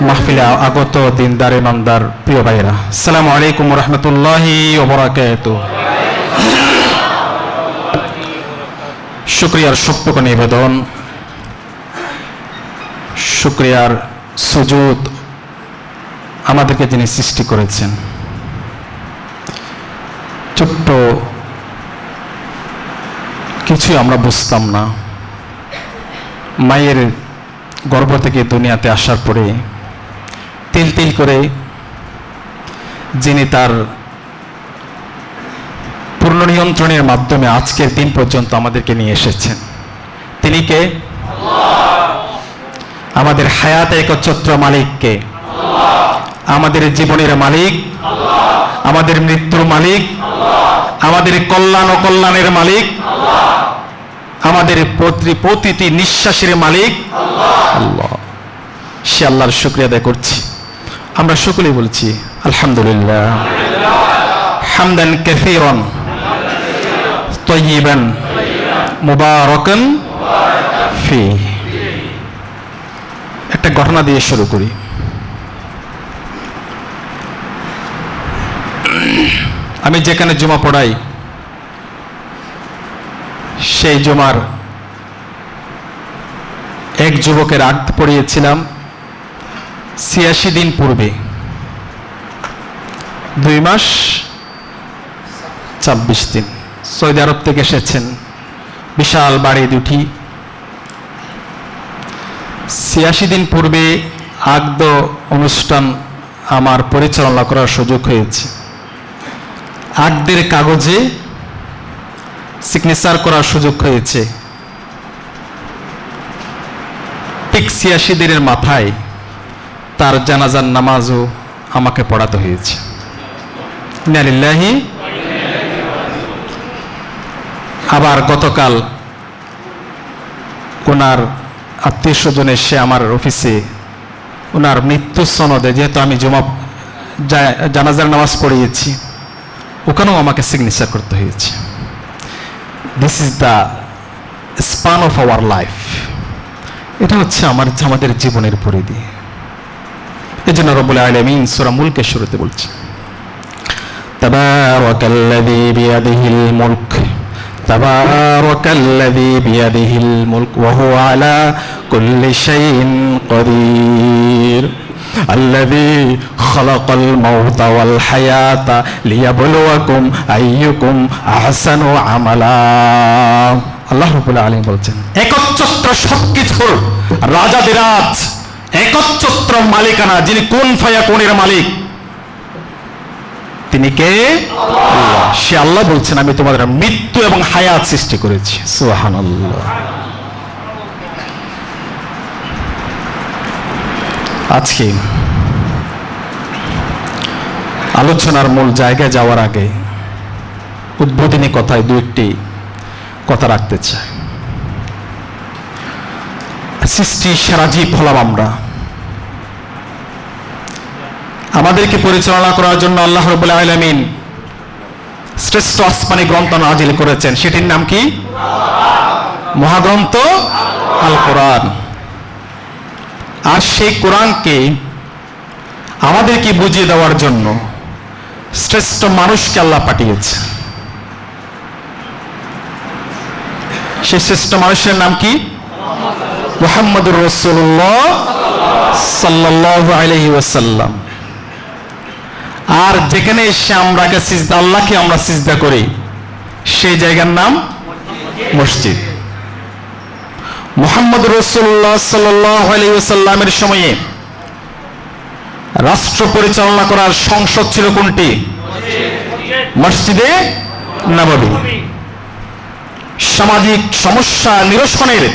মাহফিলে আগত দিনদার ইমানদার প্রিয় ভাইরা, আসসালামু আলাইকুম ওয়া রাহমাতুল্লাহি ওয়া বারাকাতুহু। শুকরিয়ার সত্যক নিবেদন, শুকরিয়ার সুজুদ আমাদেরকে যিনি সৃষ্টি করেছেন। ছোট্ট কিছুই আমরা বুঝতাম না, মায়ের গর্ভ থেকে দুনিয়াতে আসার পরে তিল তিল করে যিনি তার পূর্ণ নিয়ন্ত্রণের মাধ্যমে আজকের দিন পর্যন্ত আমাদেরকে নিয়ে এসেছেন, তিনি কে? আমাদের হায়াত একচ্ছত্র মালিক কে? আমাদের জীবনের মালিক, আমাদের মৃত্যুর মালিক, আমাদের কল্যাণ ও কল্যাণের মালিক, আমাদের প্রতিটি নিঃশ্বাসের মালিক আল্লাহ। সে আল্লাহর শুকরিয়া আদায় করছি। আমরা সকলেই বলছি আলহামদুলিল্লাহ, হামদান কাসীরান তাইয়িবান মুবারাকান ফীহি। একটা ঘটনা দিয়ে শুরু করি। আমি যেখানে জুমা পড়াই সেই জুমার এক যুবকের আগ পড়িয়েছিলাম ৮৬ দিন পূর্বে, ২ মাস ২৬ দিন। সৌদি আরব থেকে এসেছেন, বিশাল বাড়ি দুটি। ৮৬ দিন পূর্বে আগদ অনুষ্ঠান আমার পরিচালনা করার সুযোগ হয়েছে। আগদের কাগজে সিগনেচার করার সুযোগ হয়েছে। ঠিক ৮৬ দিনের মাথায় তার জানাজার নামাজও আমাকে পড়াতে হয়েছে। ইন্না লিল্লাহি। আবার গতকাল ওনার আত্মীয় স্বজন এসে আমার অফিসে ওনার মৃত্যু সনদে, যেহেতু আমি জানাজার নামাজ পড়িয়েছি, ওখানেও আমাকে সিগনেচার করতে হয়েছে। This is the span of our life. এটা হচ্ছে আমাদের জীবনের পরিধি। এই জন্য রব্বুল আলামিন সূরা মুলকের শুরুতে বলছে, তাবারাকাল্লাযী বিয়াদিহিল মুলক, তাবারাকাল্লাযী বিয়াদিহিল মুলক ওয়া হুয়া আলা কুল্লি শাইইন কাদির, আল্লাযী খালাকাল মাউতা ওয়াল হায়াতা লিয়াবলুয়াকুম আইয়ুকুম আহসানু আমালা। আল্লাহ রাব্বুল আলামিন বলছেন, একচ্ছত্র সবকিছুর রাজাদিরাজ, একচ্ছত্র মালিকানা, যিনি কুন ফায়াকুনের মালিক, তিনি কে? আল্লাহ। সে আল্লাহ বলছেন, আমি তোমাদের মৃত্যু এবং হায়াত সৃষ্টি করেছি। সুবহানাল্লাহ। আজকে আলোচনার মূল জায়গায় যাওয়ার আগে উদ্বোধনী কথায় দু একটি কথা রাখতে চাই। সৃষ্টি সেরা জীব হলাম আমরা। আমাদেরকে পরিচালনা করার জন্য আল্লাহ রাব্বুল আলামিন শ্রেষ্ঠ আসমানি গ্রন্থ নাজিল করেছেন। সেটির নাম কি? মহাগ্রন্থ আল কোরআন। আর সেই কোরআনকে আমাদেরকে বুঝিয়ে দেওয়ার জন্য শ্রেষ্ঠ মানুষকে আল্লাহ পাঠিয়েছে। সেই শ্রেষ্ঠ মানুষের নাম কি? মুহাম্মদুর রাসূলুল্লাহ সাল্লাল্লাহু আলাইহি ওয়াসাল্লাম। আর যেখানে এসে আল্লাহকে আমরা সিজদা করি, সেই জায়গার নাম মসজিদ। মুহাম্মদুর রাসূলুল্লাহ সাল্লাল্লাহু আলাইহি ওয়াসাল্লামের সময়ে রাষ্ট্র পরিচালনা করার সংসদ ছিল কোনটি? মসজিদে নববী। সামাজিক সমস্যা নিরসনের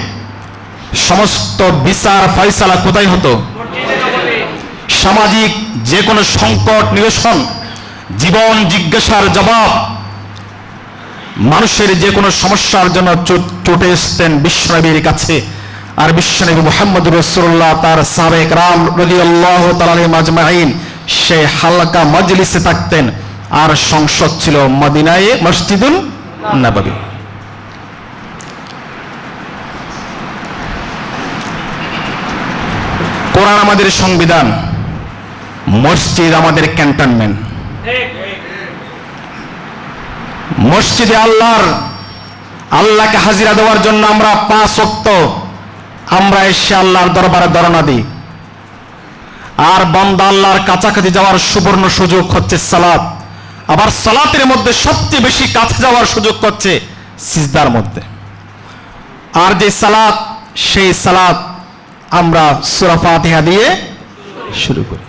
সমস্ত বিচার ফয়সালা কোথায় হতো? সামাজিক যে কোনো সংকট নিরসন, জীবন জিজ্ঞাসার জবাব, মানুষের যে কোনো সমস্যার জন্য ছুটে আসতেন বিশ্বনবীর কাছে। আর বিশ্বনবী মুহাম্মদুর রাসূলুল্লাহ তার সাহাবায়ে কেরাম রাদিয়াল্লাহু তাআলা আলাইহিম আজমাইন সেই হালকা মজলিসে থাকতেন। আর সংসদ ছিল মদিনায়ে মসজিদুল নববী। কোরআন আমাদের সংবিধান, মসজিদ আমাদের ক্যান্টনমেন্ট। মসজিদে আল্লাহকে হাজিরা দেওয়ার জন্য আমরা 5 ওয়াক্ত আমরা এসে আল্লাহর দরবারে ধরনা দিই। আর বান্দা আল্লাহর কাছাকাছি যাওয়ার সুবর্ণ সুযোগ হচ্ছে সালাত। আবার সালাতের মধ্যে সবচেয়ে বেশি কাছে যাওয়ার সুযোগ হচ্ছে সিজদার মধ্যে। আর যে সালাত, সেই সালাত আমরা সূরা ফাতিহা দিয়ে শুরু করি।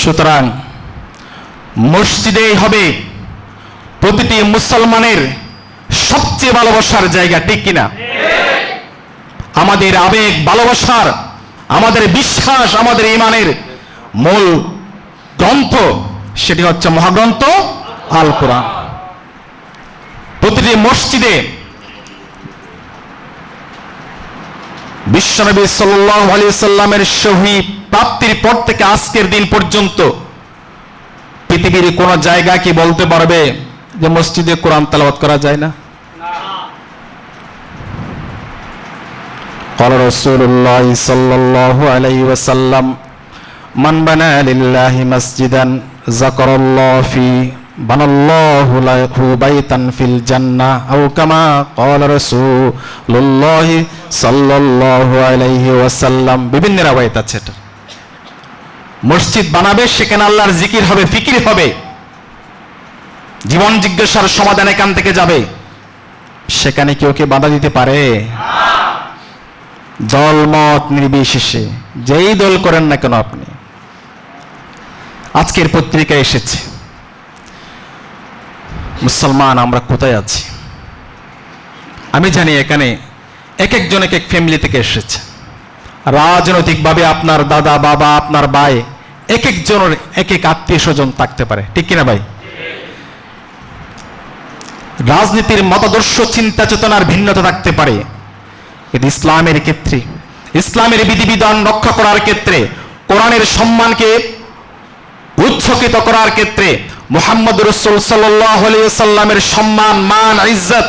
সুতরাং মসজিদেই হবে প্রতিটি মুসলমানের সবচেয়ে ভালোবাসার জায়গা, ঠিক কিনা? আমাদের আবেগ, ভালোবাসার, আমাদের বিশ্বাস, আমাদের ঈমানের মূল গ্রন্থ সেটি হচ্ছে মহাগ্রন্থ আল কোরআন। প্রতিটি মসজিদে বিশ্বনবী সাল্লাল্লাহু আলাইহি ওয়াসাল্লামের শহীদ প্রাপ্তির পর থেকে আজকের দিন পর্যন্ত পৃথিবীর কোন জায়গা কি বলতে পারবে যে মসজিদে কোরআন তেলাওয়াত করা যায় না? قال رسول الله صلى الله عليه وسلم من بنى لله مسجدا ذكر الله فيه بنى الله له بيتا في الجنة أو كما قال رسول الله صلى الله عليه وسلم। বিভিন্ন রাওয়ায়াত আছে এটা। মসজিদ বানাবে, সেখানে আল্লাহর জিকির হবে, ফিকির হবে, জীবন জিজ্ঞাসার সমাধান এখান থেকে যাবে। সেখানে কেউ কে বাধা দিতে পারে? দলমত নির্বিশেষে যেই দল করেন না কেন আপনি। আজকের পত্রিকায় এসেছে মুসলমান আমরা কোথায় আছি। আমি জানি এখানে এক একজন এক এক ফ্যামিলি থেকে এসেছে। রাজনৈতিকভাবে আপনার দাদা, বাবা, আপনার ভাই, এক একজনের এক এক আত্মীয় স্বজন থাকতে পারে, ঠিক কিনা ভাই? রাজনীতির মতাদর্শ, চিন্তা চেতনার ভিন্নতা থাকতে পারে, কিন্তু ইসলামের ক্ষেত্রে, ইসলামের বিধিবিধান রক্ষা করার ক্ষেত্রে, কোরআনের সম্মানকে উচ্চকিত করার ক্ষেত্রে, মুহাম্মদ রাসূল সাল্লাল্লাহু আলাইহি ওয়াসাল্লামের সম্মান, মান, ইজ্জত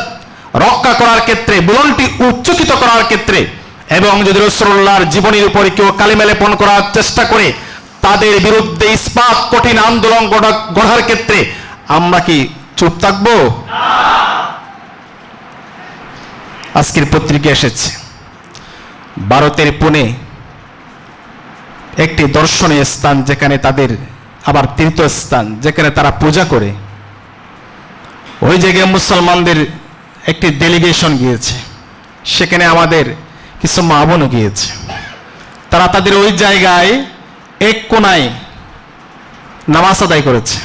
রক্ষা করার ক্ষেত্রে, বুলন্ডটি উচ্চকিত করার ক্ষেত্রে, এবং যদি রাসূলুল্লাহর জীবনের উপরে কেউ কালিমা লেপন করার চেষ্টা করে তাদের বিরুদ্ধে ইসবাত কঠিন আন্দোলন গড়ার ক্ষেত্রে আমরা কি চুপ থাকবো? আজকের পত্রিকা এসেছে ভারতের পুনে একটি দর্শনীয় স্থান, যেখানে তাদের আবার তীর্থস্থান, যেখানে তারা পূজা করে। ওই জায়গায় মুসলমানদের একটি ডেলিগেশন গিয়েছে, সেখানে আমাদের কিছু মা বোনও গিয়েছে। তারা তাদের ওই জায়গায় এক কোনায় নামাজ আদায় করেছে।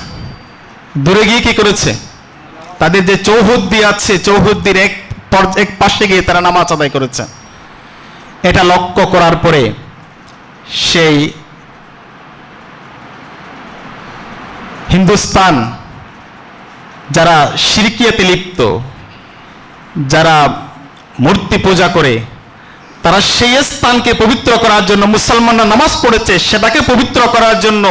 দূরে গিয়ে কি করেছে? তাদের যে চৌহদ্দি আছে, চৌহদ্দির এক পাশে গিয়ে তারা নামাজ আদায় করেছে। এটা লক্ষ্য করার পরে সেই হিন্দুস্তান, যারা শিরকিয়াতে লিপ্ত, যারা মূর্তি পূজা করে, তারা সেই স্থানকে পবিত্র করার জন্য, মুসলমানরা নামাজ পড়েছে সেটাকে পবিত্র করার জন্য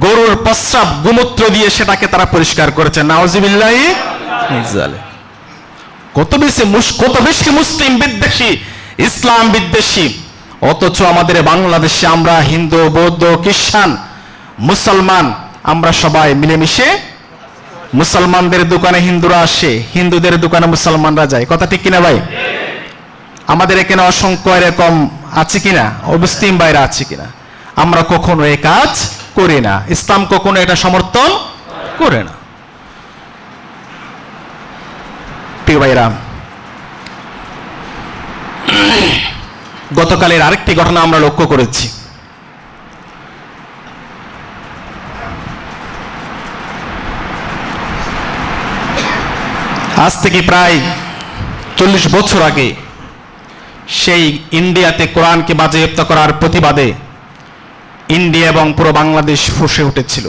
গরুর প্রস্রাব, গোমূত্র দিয়ে সেটাকে তারা পরিষ্কার করেছে। নাউযুবিল্লাহি মিন যালিক। কত বেশি মুসলিম বিদ্বেষী, ইসলাম বিদ্বেষী, অথচ আমাদের বাংলাদেশে আমরা হিন্দু, বৌদ্ধ, খ্রিস্টান, মুসলমান আমরা সবাই মিলেমিশে, মুসলমানদের দোকানে হিন্দুরা আসে, হিন্দুদের দোকানে মুসলমানরা যায়। কথা ঠিক কিনা ভাই? আমাদের এখানে অসংখ্য এরকম আছে কিনা, মুসলিম ভাইরা আছে কিনা? আমরা কখনো এই কাজ করি না, ইসলাম কখনো এটা সমর্থন করে না। প্রিয় ভাইরা, গতকালের আরেকটি ঘটনা আমরা লক্ষ্য করেছি। আজ থেকে প্রায় 40 বছর আগে সেই ইন্ডিয়াতে কোরআনকে বাজেয়াপ্ত করার প্রতিবাদে ইন্ডিয়া এবং পুরো বাংলাদেশ ফুঁসে উঠেছিল।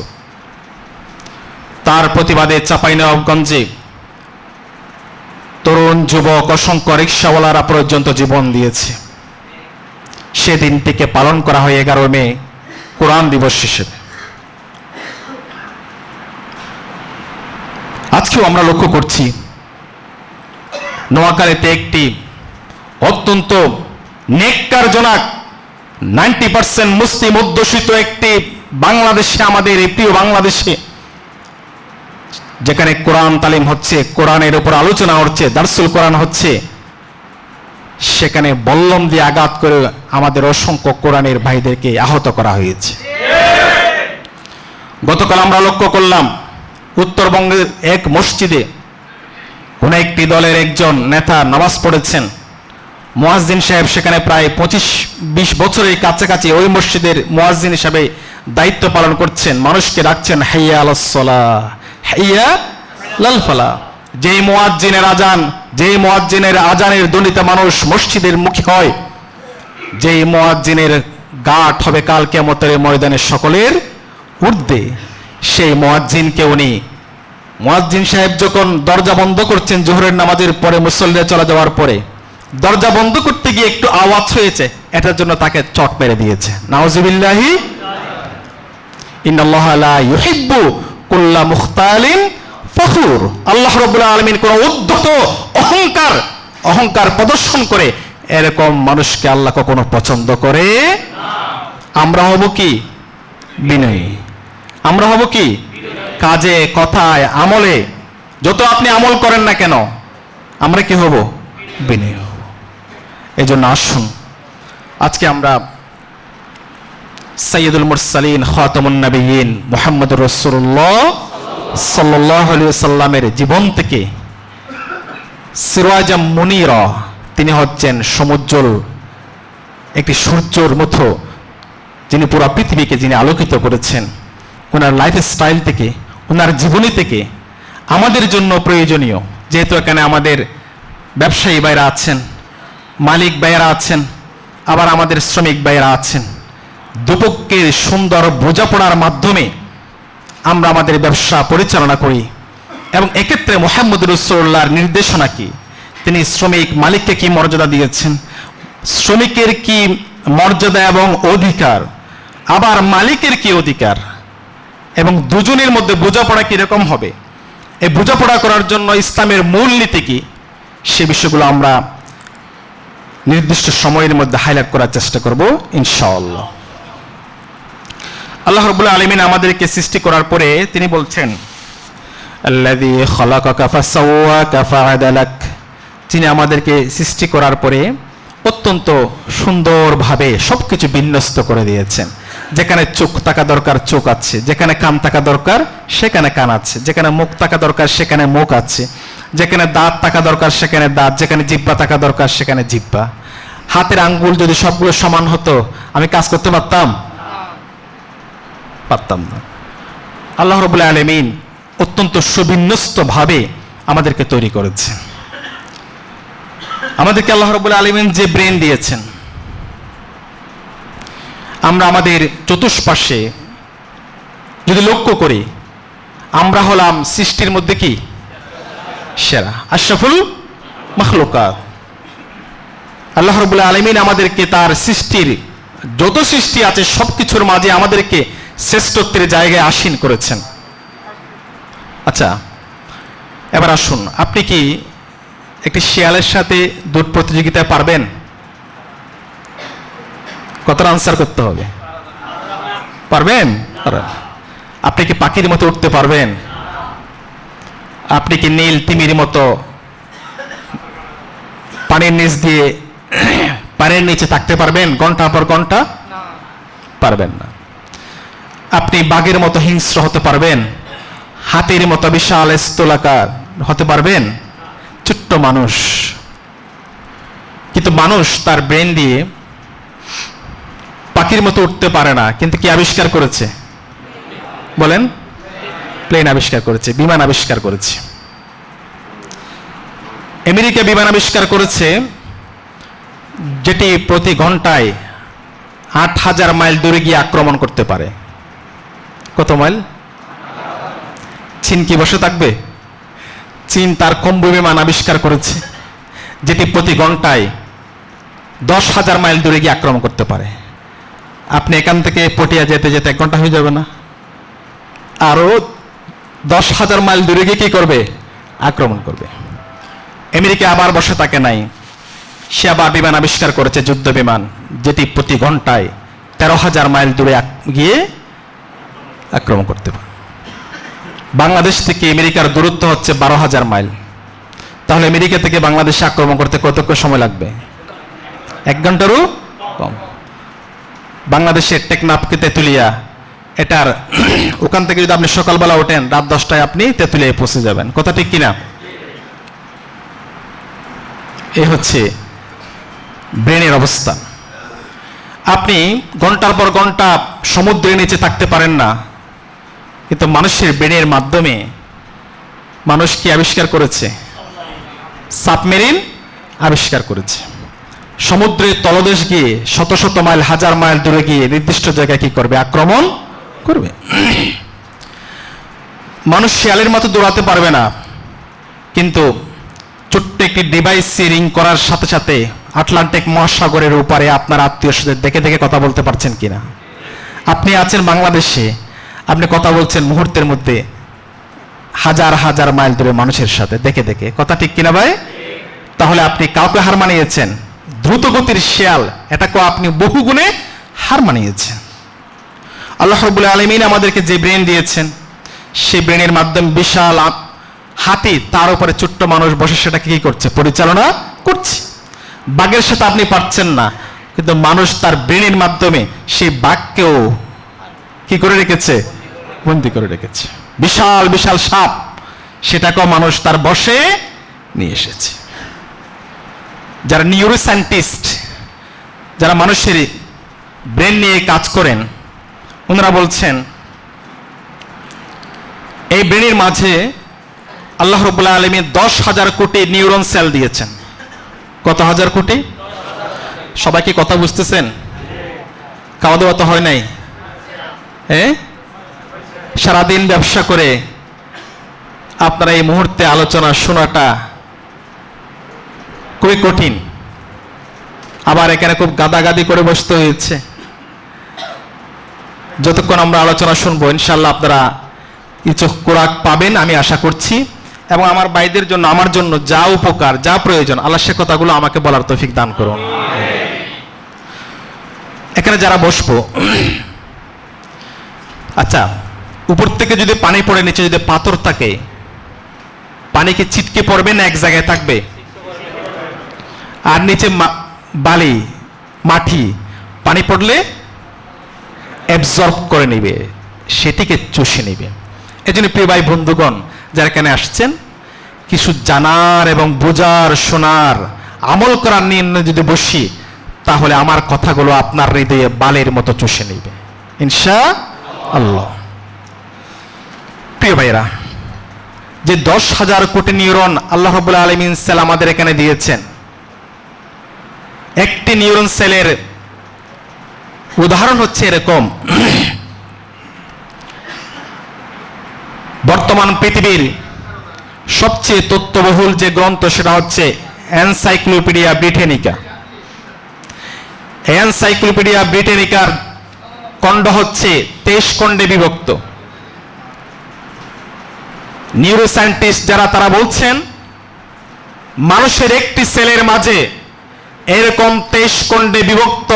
তার প্রতিবাদে চাঁপাইনবাবগঞ্জে তরুণ, যুবক, অসংখ্য রিকশাওয়ালারা পর্যন্ত জীবন দিয়েছে। সেদিনটিকে পালন করা হয় 11 মে কোরআন দিবস হিসেবে। আজকেও আমরা লক্ষ্য করছি নোয়াখালীতে একটি অত্যন্ত নেককারজনক 90% মুসলিম অধ্যুষিত একটি বাংলাদেশে, আমাদের এই প্রিয় বাংলাদেশে, যেখানে কোরআন তালিম হচ্ছে, কোরআনের উপর আলোচনা হচ্ছে, দারসুল কোরআন হচ্ছে, সেখানে বল্লম দিয়ে আঘাত করে আমাদের অসংখ্য কোরআনের ভাইদেরকে আহত করা হয়েছে। গতকাল আমরা লক্ষ্য করলাম উত্তরবঙ্গের এক মসজিদে কোন একটি দলের একজন নেতা নামাজ পড়েছেন। মুয়াজ্জিন সাহেব সেখানে প্রায় 25-20 বছরের কাছাকাছি ওই মসজিদের মুয়াজ্জিন হিসাবে দায়িত্ব পালন করছেন। মানুষকে ডাকছেন হাইয়া আলাস সালাহ, হাইয়া লাল ফালাহ। যেই মুয়াজ্জিনের আজানের ধ্বনিতে মানুষ মসজিদের মুখী হয়, যেই মুয়াজ্জিনের গাঁট হবে কাল কিয়ামতের ময়দানে সকলের ঊর্ধ্বে, সেই মুয়াজ্জিনকে মুয়াজ্জিন সাহেব যখন দরজা বন্ধ করছেন জোহরের নামাজের পরে, মুসল্লিরা চলে যাওয়ার পরে দরজা বন্ধ করতে গিয়ে একটু আওয়াজ হয়েছে, এটার জন্য তাকে চট মেরে দিয়েছে। নাউজুবিল্লাহি। ইন্নাল্লাহা লা ইউহিব্বু কুল্লা মুখতালিন ফখুর। আল্লাহ রাব্বুল আলামিন কোন উদ্ধত অহংকার প্রদর্শন করে এরকম মানুষকে আল্লাহ কখনো পছন্দ করে না। আমরা হব কি? বিনয়ী। আমরা হব কি? কাজে, কথায়, আমলে, যত আপনি আমল করেন না কেন, আমরা কি হব? বিনয়ী হব। এই জন্য আসুন আজকে আমরা সাইয়্যিদুল মুরসালিন খাতামুন নবিয়্যিন মুহাম্মদুর রাসূলুল্লাহ সাল্লাল্লাহু আলাইহি ওয়াসাল্লামের জীবন থেকে সিরাজাম মুনীরা, তিনি হচ্ছেন সমুজ্জ্বল একটি সূর্যের মতো, যিনি পুরো পৃথিবীকে যিনি আলোকিত করেছেন। ওনার লাইফ স্টাইল থেকে, ওনার জীবনী থেকে আমাদের জন্য প্রয়োজনীয়, যেহেতু এখানে আমাদের ব্যবসায়ী ভাইরা আছেন, মালিক ভাইয়েরা আছেন, আবার আমাদের শ্রমিক ভাইয়েরা আছেন, দুপক্ষের সুন্দর বোঝাপড়ার মাধ্যমে আমরা আমাদের ব্যবসা পরিচালনা করি। এবং এক্ষেত্রে মুহাম্মদ রাসূলুল্লাহর নির্দেশনা কি, তিনি শ্রমিক মালিককে কি মর্যাদা দিয়েছেন, শ্রমিকের কি মর্যাদা এবং অধিকার, আবার মালিকের কি অধিকার, এবং দুজনের মধ্যে বোঝাপড়া কিরকম হবে, এই বোঝাপড়া করার জন্য ইসলামের মূল নীতি কি, সে বিষয়গুলো আমরা নির্দিষ্ট সময়ের মধ্যে হাইলাইট করার চেষ্টা করব ইনশাআল্লাহ। আল্লাহ রাব্বুল আলামিন আমাদেরকে সৃষ্টি করার পরে তিনি বলছেন আল্লাযী খালাকাকা ফাসাওয়াকা ফাআদালাক, তিনি আমাদেরকে সৃষ্টি করার পরে অত্যন্ত সুন্দরভাবে সবকিছু বিন্যস্ত করে দিয়েছেন। যেখানে চোখ থাকা দরকার চোখ আছে, যেখানে কান থাকা দরকার সেখানে কান আছে, যেখানে মুখ থাকা দরকার সেখানে মুখ আছে, যেখানে দাঁত থাকা দরকার সেখানে দাঁত, যেখানে জিহ্বা থাকা দরকার সেখানে জিহ্বা। হাতের আঙ্গুল যদি সবগুলো সমান হতো আমি কাজ করতে পারতাম না। আল্লাহ রাব্বুল আলামিন অত্যন্ত সুবিন্যস্ত ভাবে আমাদেরকে তৈরি করেছেন। আমাদেরকে আল্লাহ রাব্বুল আলামিন যে ব্রেন দিয়েছেন, আমরা আমাদের চতুষ্পার্শ্বে যদি লক্ষ্য করি, আমরা হলাম সৃষ্টির মধ্যে কি সেরা, আশরাফুল মাখলুকাত। আল্লাহ রাব্বুল আলামিন আমাদেরকে তার সৃষ্টির যত সৃষ্টি আছে সবকিছুর মাঝে আমাদেরকে শ্রেষ্ঠত্বের জায়গায় আসীন করেছেন। আচ্ছা, এবার আসুন, আপনি কি একটি শিয়ালের সাথে দৌড় প্রতিযোগিতায় পারবেন? কতটা আনসার করতে হবে? পারবেন? আপনি কি পাখির মতো উঠতে পারবেন? আপনি কি নীল তিমির মতো পানির নিচ দিয়ে পানির নিচে থাকতে পারবেন ঘন্টা পর ঘন্টা? পারবেন না। আপনি বাঘের মতো হিংস্র হতে পারবেন? হাতির মতো বিশাল স্থূলাকার হতে পারবেন? ছোট্ট মানুষ। কিন্তু মানুষ তার ব্রেন দিয়ে পাখির মতো উঠতে পারে না, কিন্তু কি আবিষ্কার করেছে? বলেন। প্লেন আবিষ্কার করেছে, বিমান আবিষ্কার করেছে। আমেরিকা বিমান আবিষ্কার করেছে যেটি প্রতি ঘন্টায় ৮,০০০ মাইল দূরে গিয়ে আক্রমণ করতে পারে। কত মাইল? চীন কি বসে থাকবে? চীন তার কম্বু বিমান আবিষ্কার করেছে যেটি প্রতি ঘন্টায় ১০,০০০ মাইল দূরে গিয়ে আক্রমণ করতে পারে। আপনি এখান থেকে পটিয়া যেতে যেতে ১ ঘন্টা হয়ে যাবে না? আরো ১০,০০০ মাইল দূরে গিয়ে কি করবে? আক্রমণ করবে। আমেরিকা আবার বসে থাকে নাই, সে আবার বিমান আবিষ্কার করেছে, যুদ্ধ বিমান, যেটি প্রতি ঘন্টায় 13,000 মাইল দূরে গিয়ে আক্রমণ করতে পারে। বাংলাদেশ থেকে আমেরিকার দূরত্ব হচ্ছে 12,000 মাইল। তাহলে আমেরিকা থেকে বাংলাদেশে আক্রমণ করতে কতক্ষণ সময় লাগবে? 1 ঘন্টারও কম। বাংলাদেশের টেকনাফকে তেঁতুলিয়া, এটার ওখান থেকে যদি আপনি সকালবেলা ওঠেন, রাত 10টায় আপনি তেঁতুলিয়ায় পৌঁছে যাবেন। কথা ঠিক কিনা? এই হচ্ছে ব্রেনের অবস্থা। আপনি ঘন্টার পর ঘন্টা সমুদ্রের নিচে থাকতে পারেন না, কিন্তু মানুষের ব্রেনের মাধ্যমে মানুষ কি আবিষ্কার করেছে? সাবমেরিন আবিষ্কার করেছে। সমুদ্রের তলদেশ গিয়ে শত শত মাইল, হাজার মাইল দূরে গিয়ে নির্দিষ্ট জায়গায় কি করবে? আক্রমণ করবে। মানুষ শিয়ালের মতো দৌড়াতে পারবে না, কিন্তু ছোট্ট একটি ডিভাইস রিং করার সাথে সাথে আটলান্টিক মহাসাগরের উপরে আপনার আত্মীয় স্বজন দেখে দেখে কথা বলতে পারছেন কিনা? আপনি আছেন বাংলাদেশে, আপনি কথা বলছেন মুহূর্তের মধ্যে হাজার হাজার মাইল দূরে মানুষের সাথে দেখে দেখে। কথা ঠিক কিনা ভাই? তাহলে আপনি কাউকে হার মানিয়েছেন। দ্রুতগতির শিয়াল, এটাকেও আপনি বহু গুণে হার মানিয়েছেন। আল্লাহ রাব্বুল আলামিন আমাদেরকে যে ব্রেন দিয়েছেন, সেই ব্রেনের মাধ্যমে বিশাল হাতি, তার উপরে ছোট্ট মানুষ বসে সেটাকে কি করছে? পরিচালনা করছে। বাঘের সাথে আপনি পারছেন না, কিন্তু মানুষ তার ব্রেনের মাধ্যমে সেই বাঘকেও কি করে রেখেছে? বন্দী করে রেখেছে। বিশাল বিশাল সাপ, সেটাকেও মানুষ তার বশে নিয়ে এসেছে। যারা নিউরো সায়েন্টিস্ট, যারা মানুষের ব্রেন নিয়ে কাজ করেন, ওনারা বলছেন এই ব্রেনের মাঝে আল্লাহ রাব্বুল আলামিন 10,000 কোটি নিউরন সেল দিয়েছেন। কত হাজার কোটি? সবাই কি কথা বুঝতেছেন? খাওয়া দাওয়া তো হয় নাই? সারাদিন ব্যবসা করে আপনারা এই মুহূর্তে আলোচনা শোনাটা খুবই কঠিন। আবার এখানে খুব গাদাগাদি করে বসতে হয়েছে। যতক্ষণ আমরা আলোচনা শুনবো, ইনশাল্লাহ আপনারা কিছু খোরাক পাবেন আমি আশা করছি, এবং আমার ভাইদের জন্য, আমার জন্য যা উপকার, যা প্রয়োজন, আল্লাহ সে কথাগুলো আমাকে বলার তৌফিক দান করুন। এখানে যারা বসবো, আচ্ছা, উপর থেকে যদি পানি পড়ে, নিচে যদি পাথর থাকে, পানি কি ছিটকে পড়বে না এক জায়গায় থাকবে? আর নিচে বালি, মাটি, পানি পড়লে অ্যাবজর্ব করে নেবে, সেটিকে চুষে নেবে। এজন্য প্রিয় ভাই বন্ধুগণ, যারা এখানে আসছেন, কিছু জানার এবং বোঝার, শোনার, আমল করার নিয়ে যদি বসি, তাহলে আমার কথাগুলো আপনার হৃদয়ে বালের মতো চুষে নেবে ইনশাআল্লাহ। প্রিয় ভাইরা, যে 10,000 কোটি নিউরন আল্লাহ রাব্বুল আলামিন সেল আমাদের এখানে দিয়েছেন, একটি নিউরন সেলের উদাহরণ হচ্ছে এরকম। বর্তমান পৃথিবীর সবচেয়ে তথ্যবহুল যে গ্রন্থ, সেটা হচ্ছে এনসাইক্লোপিডিয়া ব্রিটানিকা। এনসাইক্লোপিডিয়া ব্রিটানিকার খণ্ড হচ্ছে 23 খণ্ডে বিভক্ত। নিউরোসায়েন্টিস্ট যারা, তারা বলছেন মানুষের একটি সেলের মাঝে এরকম 23 খণ্ডে বিভক্ত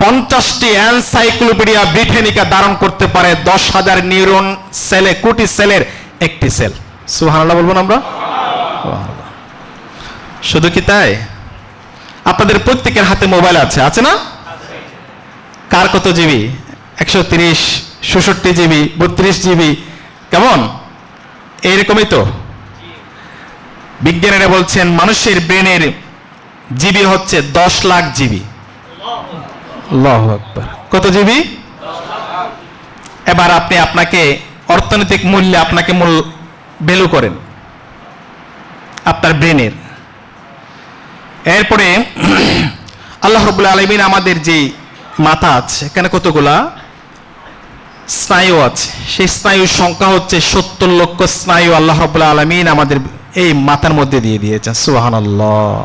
50টি এনসাইক্লোপিডিয়া ব্রিটানিকা ধারণ করতে পারে 10,000 নিউরন সেলে, কোটি সেলের একটি সেল। সুবহানাল্লাহ বলবো না আমরা? শুধু কি তাই? আপনাদের প্রত্যেকের হাতে মোবাইল আছে, আছে না? কার কত জিবি? 130, 66 জিবি, 32 জিবি, কেমন? এইরকমই তো। বিজ্ঞানীরা বলছেন মানুষের ব্রেনের জিবি হচ্ছে 10 লাখ জিবি। আল্লাহু আকবার। কত জিবি? এবার আপনি আপনাকে অর্থনৈতিক মূল্যে আপনাকে ভ্যালু করেন আপনার ব্রেনের। এরপরে আল্লাহ রাব্বুল আলামিন আমাদের যে মাথা আছে, এখানে কতগুলা স্নায়ু আছে, সেই স্নায়ুর সংখ্যা হচ্ছে 70 লক্ষ স্নায়ু আল্লাহ রাব্বুল আলামিন আমাদের এই মাথার মধ্যে দিয়ে দিয়েছেন। সুবহানাল্লাহ।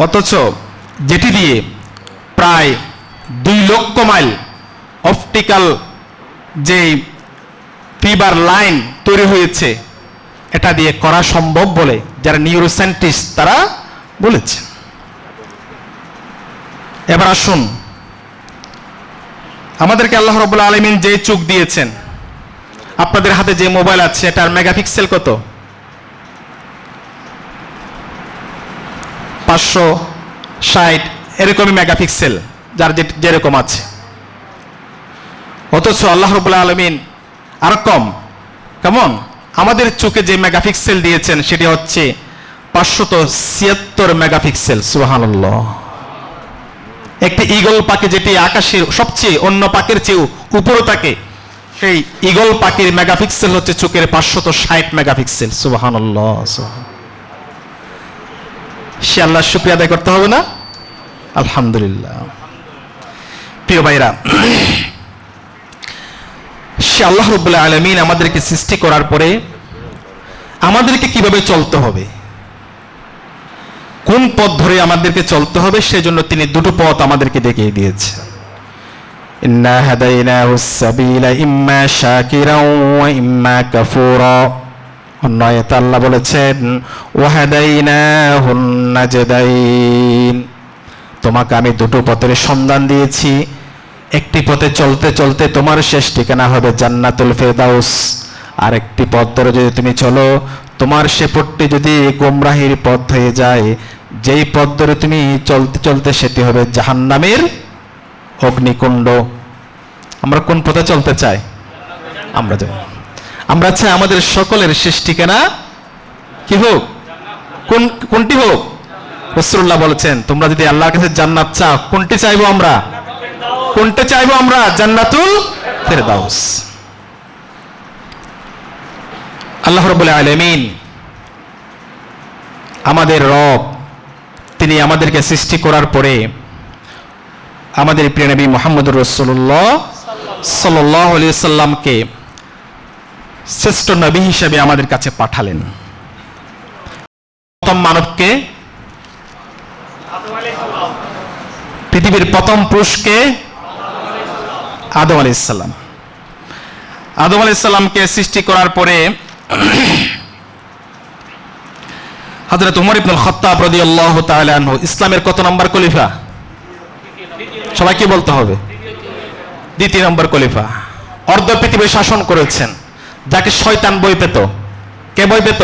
অথচ যেটি দিয়ে প্রায় 2 লক্ষ মাইল অপটিক্যাল যে ফিবার লাইন তৈরি হয়েছে, এটা দিয়ে করা সম্ভব বলে যারা নিউরোসায়েন্টিস্ট তারা বলেছেন। এবার আসুন, আমাদেরকে আল্লাহ রাব্বুল আলামিন যে চোখ দিয়েছেন, আপনাদের হাতে যে মোবাইল আছে এটার মেগাপিক্সেল কত? 560 এরকমই মেগাপিক্সেল, যার যেরকম আছে। অথচ আল্লাহ রাব্বুল আলামিন আর কম। কেমন? আমাদের চোখে যে মেগাপিক্সেল দিয়েছেন সেটি হচ্ছে 576 মেগাপিক্সেল। সুবহানাল্লাহ। একটি ঈগল পাখি যেটি আকাশের সবচেয়ে অন্য পাখির চেয়ে উপরে থাকে, সেই ঈগল পাখির মেগাপিক্সেল হচ্ছে চোখের 560 মেগাপিক্সেল। সুবহানাল্লাহ। সে আল্লাহর শুকরিয়া আদায় করতে হবে না? আলহামদুলিল্লাহ। প্রিয় ভাইরা, সে আল্লাহ রাব্বুল আলামিন আমাদেরকে সৃষ্টি করার পরে আমাদেরকে কিভাবে চলতে হবে, কোন পথ ধরে আমাদেরকে চলতে হবে, সেজন্য তিনি দুটো পথ আমাদেরকে দেখিয়ে দিয়েছে। ইন্না হাদাইনাহুস সাবিলা ইম্মা শাকিরাও ওয়া ইম্মা কাফুরা। অন্য আয়াতে আল্লাহ বলেছেন ওয়া হাদাইনাহুন নাজদাইন, তোমাকে আমি দুটো পথের সন্ধান দিয়েছি। একটি পথে চলতে চলতে তোমার শেষ ঠিকানা হবে জান্নাতুল ফেরদাউস, আর একটি পথ ধরে যদি তুমি চলো, তোমার সে পথটি যদি গোমরাহির পথ হয়ে যায়, যেই পথ ধরে তুমি চলতে চলতে সেটি হবে জাহান্নামের অগ্নিকুণ্ড। আমরা কোন পথে চলতে চাই? আমরা চাই আমাদের সকলের শেষ ঠিকানা কি হোক? কোনটি হোক? রাসূলুল্লাহ বলেছেন, তোমরা যদি আল্লাহর কাছে জান্নাত চাও, কোনটি চাইবো আমরা? কোনটা চাইবো আমরা? জান্নাতুল ফেরদাউস। আল্লাহ রাব্বুল আলামিন আমাদের রব, তিনি আমাদেরকে সৃষ্টি করার পরে আমাদের প্রিয় নবী মুহাম্মদুর রাসূলুল্লাহ সাল্লাল্লাহু আলাইহি সাল্লামকে শ্রেষ্ঠ নবী হিসেবে আমাদের কাছে পাঠালেন। প্রথম মানবকে, পৃথিবীর প্রথম পুরুষকে আদম আলাইহিস সালাম। আদম আলাইহিস সালামকে সৃষ্টি করার পরে হযরত ওমর ইবনুল খাত্তাব রাদিয়াল্লাহু তাআলা আনহু ইসলামের কত নম্বর খলিফা? সবাই কি বলতে হবে? দ্বিতীয় নম্বর খলিফা। অর্ধ পৃথিবী শাসন করেছেন, যাকে শয়তান বই পেত। কে বই পেত?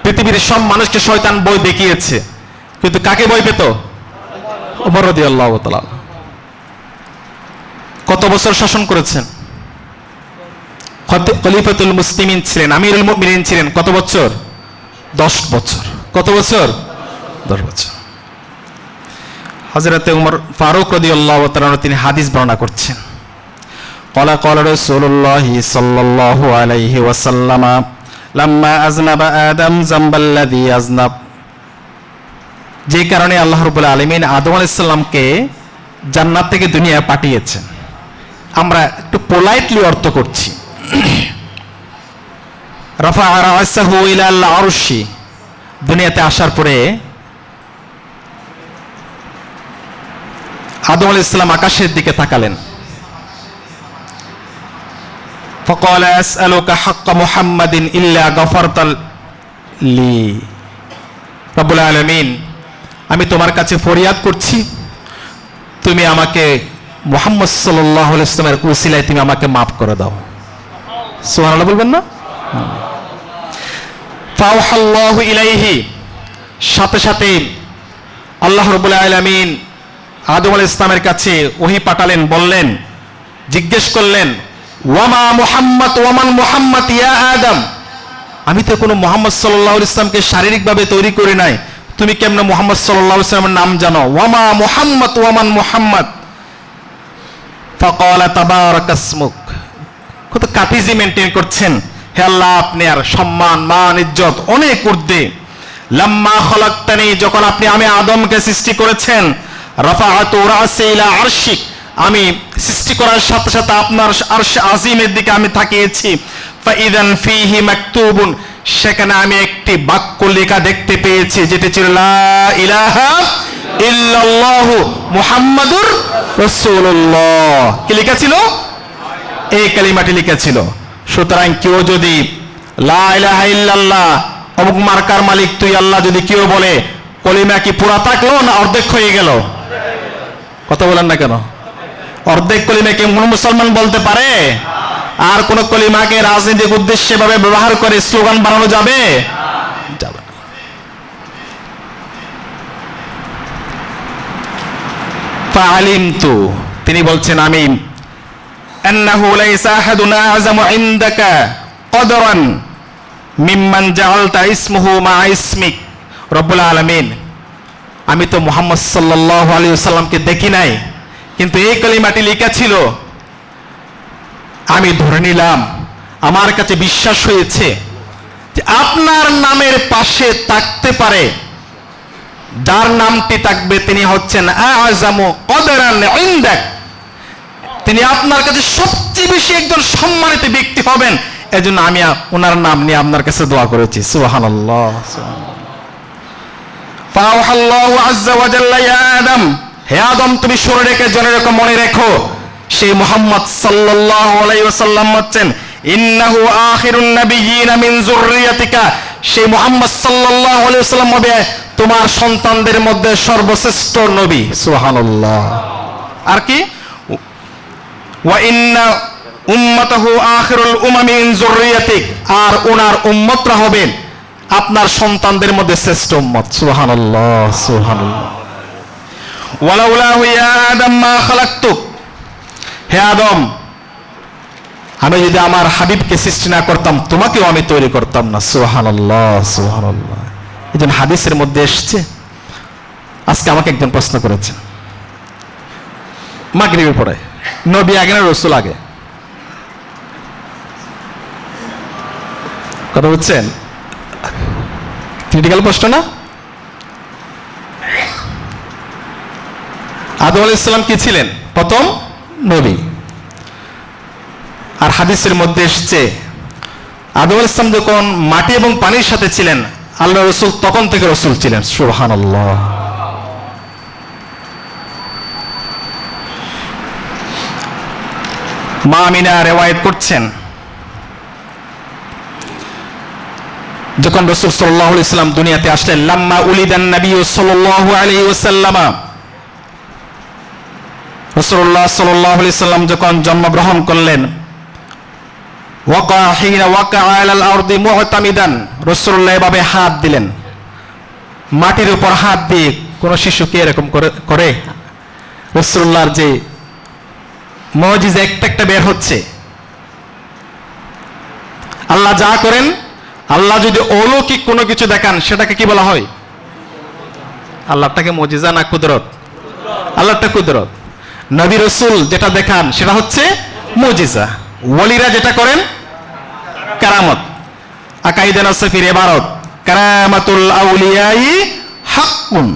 পৃথিবীর সব মানুষকে শয়তান বই দেখিয়েছে, কিন্তু কাকে বই পেত? ওমর রাদিয়াল্লাহু তাআলা। কত বছর শাসন করেছেন? খলিফাতুল মুসলিমিন ছিলেন, আমিরুল মুমিনিন ছিলেন। কত বছর? 10 বছর। কত বছর? 10 বছর। হযরত ওমর ফারুক রাদিয়াল্লাহু তাআলা তিনি হাদিস বর্ণনা করছেন, ক্বালা ক্বালা রাসূলুল্লাহ সাল্লাল্লাহু আলাইহি ওয়াসাল্লাম লাম্মা আযনাবা আদম যামবাল্লাযী আযনাব। যে কারণে আল্লাহ রাব্বুল আলামিন আদম আলাইহিস সালামকে জান্নাত থেকে দুনিয়ায় পাঠিয়েছেন। আমরা একটু পোলাইটলি অর্থ করছি। রাফা রাসাহু ইলাল আরশি, দুনিয়াতে আসার পরে আদম আলাইহিস সালাম আকাশের দিকে তাকালেন। ফাকালা আসআলুকা হাক্কা মুহাম্মাদিন ইল্লা গাফারতা লি। রব্বুল আলামিন, আমি তোমার কাছে ফরিয়াদ করছি, তুমি আমাকে মুহাম্মদ সাল্লাল্লাহু আলাইহি ওয়াসাল্লামের উসিলায় তুমি আমাকে মাফ করে দাও। সুবহানাল্লাহ বলবেন না? ফাওহাল্লাহু ইলাইহি, সাথে সাথে আল্লাহ রাব্বুল আলামিন আদম আলাইহিস সালামের কাছে ওহী পাঠালেন, বললেন, জিজ্ঞেস করলেন, ওয়ামা মুহাম্মদ ওয়ামান মুহাম্মদ ইয়া আদম, আমি তো কোনো মুহাম্মদ সাল্লাল্লাহু আলাইহি ওয়াসাল্লামকে শারীরিকভাবে তৈরি করি নাই, তুমি কেমনে মুহাম্মদ সাল্লাল্লাহু আলাইহি ওয়াসাল্লামের নাম জানো? ওয়ামা মুহাম্মদ ওয়ামান মুহাম্মদ। ফাকালা তাবারাকাসমুক, কত কাপিজি মেইনটেইন করছেন। হে আল্লাহ, আপনি আর সম্মান মান ইজ্জত অনেক ঊর্ধ্বে। লাম্মা খলাকতানি, যখন আপনি আমি আদমকে সৃষ্টি করেছেন, রাফাআতু রাসি ইলা আরশিক, আমি সৃষ্টি করার সাথে সাথে আপনার আরশ আজিমের দিকে আমি তাকিয়েছি। ফাইদান ফিহি মাকতুবুন, সেখানে আমি একটি বাক্য লেখা দেখতে পেয়েছি, যেটি ছিল লা ইলাহা ইল্লাল্লাহু মুহাম্মাদুর রাসূলুল্লাহ। কি লেখা ছিল? এই কালিমাটি লেখা ছিল। সুতরাং কেউ যদি লা ইলাহা ইল্লাল্লাহ অমুক মার্কার মালিক তুই আল্লাহ যদি কেউ বলে, কলিমা কি পুরা থাকলো না অর্ধেক হয়ে গেল? কথা বলেন না কেন? অর্ধেক কলিমা কি মুসলমান বলতে পারে? আর কোন কলিমাকে রাজনৈতিক উদ্দেশ্যে ভাবে ব্যবহার করে স্লোগান বানানো যাবে? যাবে না। ফাআলিমতু, তিনি বলছেন আমি, আন্নাহু লাইসা আহাদুন আযমু ইনদাকা কদরান মিম্মান জাআলতা ইসমুহু মা ইসমিক। রব্বুল আলামিন, আমি তো মুহাম্মদ সাল্লাল্লাহু আলাইহি ওয়াসাল্লামকে দেখি নাই, কিন্তু এই কালিমাটি লেখা ছিল, আমি ধরে নিলাম, আমার কাছে বিশ্বাস হয়েছে যে আপনার নামের পাশে থাকতে পারে, যার নামটি থাকবে তিনি হচ্ছেন আযমু কদরান ইনদাক, তিনি আপনার কাছে সবচেয়ে বেশি একজন সম্মানিত ব্যক্তি হবেন। এজন্য আমি ওনার নাম নিয়ে আপনার কাছে দোয়া করেছি। সুবহানাল্লাহ। ফাআওহাল্লাহু আযজা ওয়া জাল্লা ইয়া আদম, হে আদম তুমি শুনে রেখে জেনে রেখো, মনে রেখো, সেই মুহাম্মদ সাল্লাল্লাহু আলাইহি ওয়াসাল্লাম হচ্ছেন ইন্নাহু আখিরুন নাবিয়্যিনা মিন যুররিয়াতিকা, সেই মুহাম্মদ সাল্লাল্লাহু আলাইহি ওয়াসাল্লাম হবে তোমার সন্তানদের মধ্যে সর্বশ্রেষ্ঠ নবী। সুবহানাল্লাহ। আর কি, ওয়া ইন্না উম্মাতাহু আখিরুল উমামি মিন যুররিয়াতিক, আর ওনার উম্মতরা হবেন আপনার সন্তানদের মধ্যে শ্রেষ্ঠ উম্মত। সুবহানাল্লাহ, সুবহানাল্লাহ। ওয়ালাউলাহু ইয়া আদম মা খালাকতুক, হে আদম আমি যদি আমার হাবিবকে সৃষ্টি না করতাম তোমাকেও আমি তৈরি করতাম না। সুবহানাল্লাহ, সুবহানাল্লাহ। এই জন্য হাদিসের মধ্যে এসেছে, আজকে আমাকে একজন প্রশ্ন করেছেন, মাগরিবের পরে নবী আগে না রাসূল আগে? কথা বুঝছেন? ক্রিটিক্যাল প্রশ্ন না? আদম আলাইহিস সালাম কি ছিলেন? প্রথম নবী। আর হাদিসের মধ্যে এসেছে আদম আলাইহিস সালাম যখন মাটি এবং পানির সাথে ছিলেন, আল্লাহ রাসূল তখন থেকে রাসূল ছিলেন। সুবহানাল্লাহ। মা আমিনা রিওয়ায়াত করছেন, যখন রাসূল সাল্লাল্লাহু আলাইহি ওয়াসাল্লাম দুনিয়াতে আসলেন, লাম্মা উলিদান নবী সাল্লাল্লাহু আলাইহি ওয়াসাল্লাম, রাসূলুল্লাহ সাল্লাল্লাহু আলাইহি ওয়াসাল্লাম যখন জন্মগ্রহণ করলেন, ওয়াকা হিনা ওয়াকা আলাল আরদি মুতামিদান, রাসূলুল্লাহ এভাবে হাত দিলেন, মাটির উপর হাত দিয়ে। কোন শিশু কি এরকম করে? রাসূলুল্লাহর যে মুজিজা একটা একটা বের হচ্ছে। আল্লাহ যা করেন, আল্লাহ যদি অলৌকিক কোনো কিছু দেখান সেটাকে কি বলা হয়? আল্লাহটাকে মুজিজা না কুদরত? আল্লাহটা কুদরত। নবী রাসূল যেটা দেখান সেটা হচ্ছে মুজিজা। ওলিরা যেটা করেন কারামত। আকাইদে নাসফির ইবারত কারামাতুল আউলিয়াই হাক্কুন,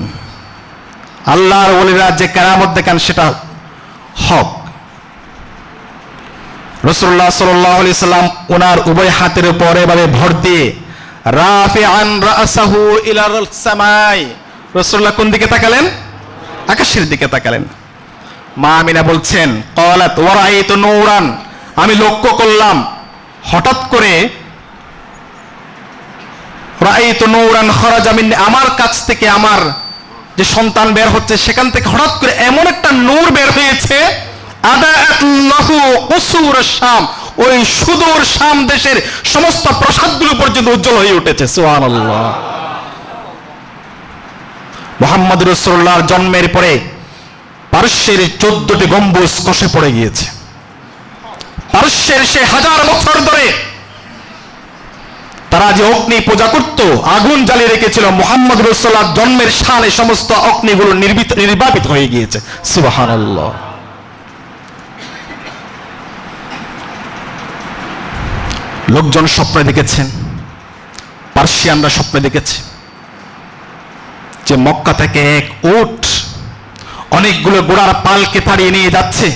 আল্লাহর ওলিরা যে কারামত দেখান সেটা হক। রাসূলুল্লাহ সাল্লাল্লাহু আলাইহি সাল্লাম ওনার উভয় হাতের উপরে এভাবে ভর দিয়ে রাফিআন রাসাহু ইলাল সামাই, রাসূলুল্লাহ কোন দিকে তাকালেন? আকাশের দিকে তাকালেন। মা আমিনা বলছেন, ক্বালাত ওয়া রাআইতু নূরান, আমি লক্ষ্য করলাম হঠাৎ করে, রাআইতু নূরান খারাজা মিন্নি, আমার কাছ থেকে আমার যে সন্তান বের হচ্ছে সেখান থেকে হঠাৎ করে এমন একটা নূর বের হয়েছে, আদাআতুল্লাহু কুসুর শাম, ওই সুদূর শাম দেশের সমস্ত প্রাসাদগুলো পর্যন্ত উজ্জ্বল হয়ে উঠেছে। সুবহানাল্লাহ। মুহাম্মদ রাসূলুল্লাহর জন্মের পরে পারস্যের 14টি গম্বুজ খসে পড়ে গিয়েছে। পারস্যের সে হাজার বছর ধরে তারা যে অগ্নি পূজা করত, আগুন জ্বালিয়ে রেখেছিল, মুহাম্মদ রাসূলুল্লাহর জন্মের শানে সমস্ত অগ্নিগুলো নির্বাপিত হয়ে গিয়েছে। সুবহানাল্লাহ। লোকজন স্বপ্নে দেখেছেন, পার্সিয়ানরা স্বপ্নে দেখেছে যে মক্কা থেকে এক উট অনেকগুলো ঘোড়ার পালকে তাড়িয়ে নিয়ে যাচ্ছে।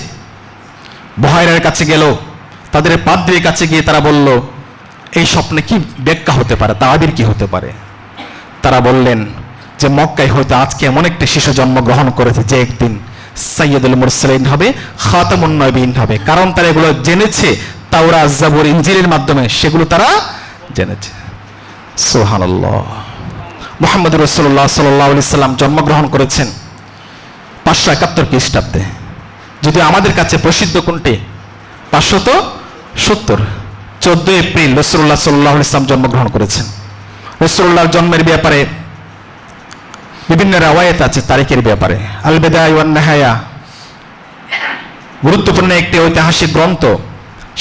বহাইরের কাছে গেল, তাদের পাদ্রীর কাছে গিয়ে তারা বলল, এই স্বপ্নে কি ব্যাখ্যা হতে পারে, তাআবীর কি হতে পারে? তারা বললেন যে মক্কায় হয়তো আজকে এমন একটা শিশু জন্মগ্রহণ করেছে যে একদিন সাইয়্যিদুল মুরসালিন হবে, খাতামুন নবীন হবে। কারণ তারা এগুলো জেনেছে তাওরাত, জাবুর, ইনজিলের মাধ্যমে, সেগুলো তারা জেনেছে। সুবহানাল্লাহ। মুহাম্মদ রাসূলুল্লাহ সাল্লাল্লাহু আলাইহি সাল্লাম জন্মগ্রহণ করেছেন 571 খ্রিস্টাব্দে, যদিও আমাদের কাছে প্রসিদ্ধ কোনটি 570। 14 এপ্রিল রাসূলুল্লাহ সাল্লাল্লাহু আলাইহি সাল্লাম জন্মগ্রহণ করেছেন। রাসূলুল্লাহর জন্মের ব্যাপারে বিভিন্ন রাওয়ায়াত আছে তারিখের ব্যাপারে। আল বিদায়া ওয়ান নিহায়া গুরুত্বপূর্ণ একটি ঐতিহাসিক গ্রন্থ,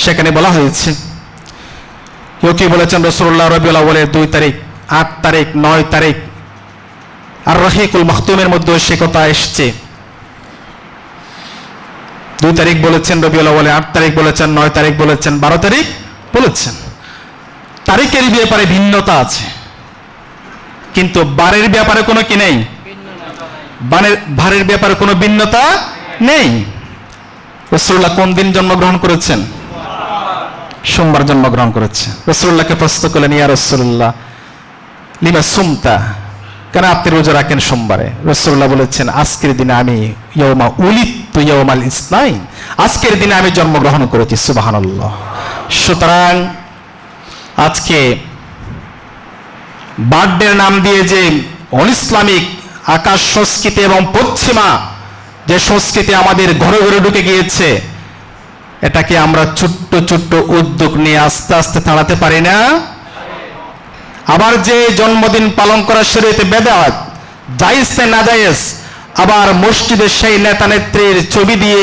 সেখানে বলা হয়েছে, কেউ কি বলেছেন রাসূলুল্লাহ রবিউল আউয়ালের 2 তারিখ, 8 তারিখ, 9 তারিখ, আর রহিকুল মাখতুমের মধ্যে সে কথা এসছে। 2 তারিখ বলেছেন রবিউল আউয়ালে, 8 তারিখ বলেছেন, 9 তারিখ বলেছেন, 12 তারিখ বলেছেন। তারিখের ব্যাপারে ভিন্নতা আছে, কিন্তু বারের ব্যাপারে কোনো কি নেই, বারের ব্যাপারে কোনো ভিন্নতা নেই। রাসূলুল্লাহ কোন দিন জন্মগ্রহণ করেছেন? সোমবার জন্মগ্রহণ করেছেন। রাসূলুল্লাহকে প্রশ্ন করলেন, ইয়া রাসূলুল্লাহ লিমা সুমতা, কেন আপনি রোজা রাখেন সোমবারে? রাসূলুল্লাহ বলেছেন, আজকের দিনে আমি ইয়াউমা উলিদতু ইয়াউমাল ইসনাইন, আজকের দিনে আমি জন্মগ্রহণ করেছি। সুবহানাল্লাহ। সুতরাং আজকে বার্থডের নাম দিয়ে যে অনইসলামিক আকাশ সংস্কৃতি এবং পশ্চিমা যে সংস্কৃতি আমাদের ঘরে ঘরে ঢুকে গিয়েছে, এটাকে আমরা ছোট্ট ছোট্ট উদ্যোগ নিয়ে আস্তে আস্তে তাড়াতে পারি না? আবার যে জন্মদিন পালন করা শরীয়তে বেদাত, জায়েজ না নাজায়েজ, আবার মসজিদের সেই নেতা নেত্রীর ছবি দিয়ে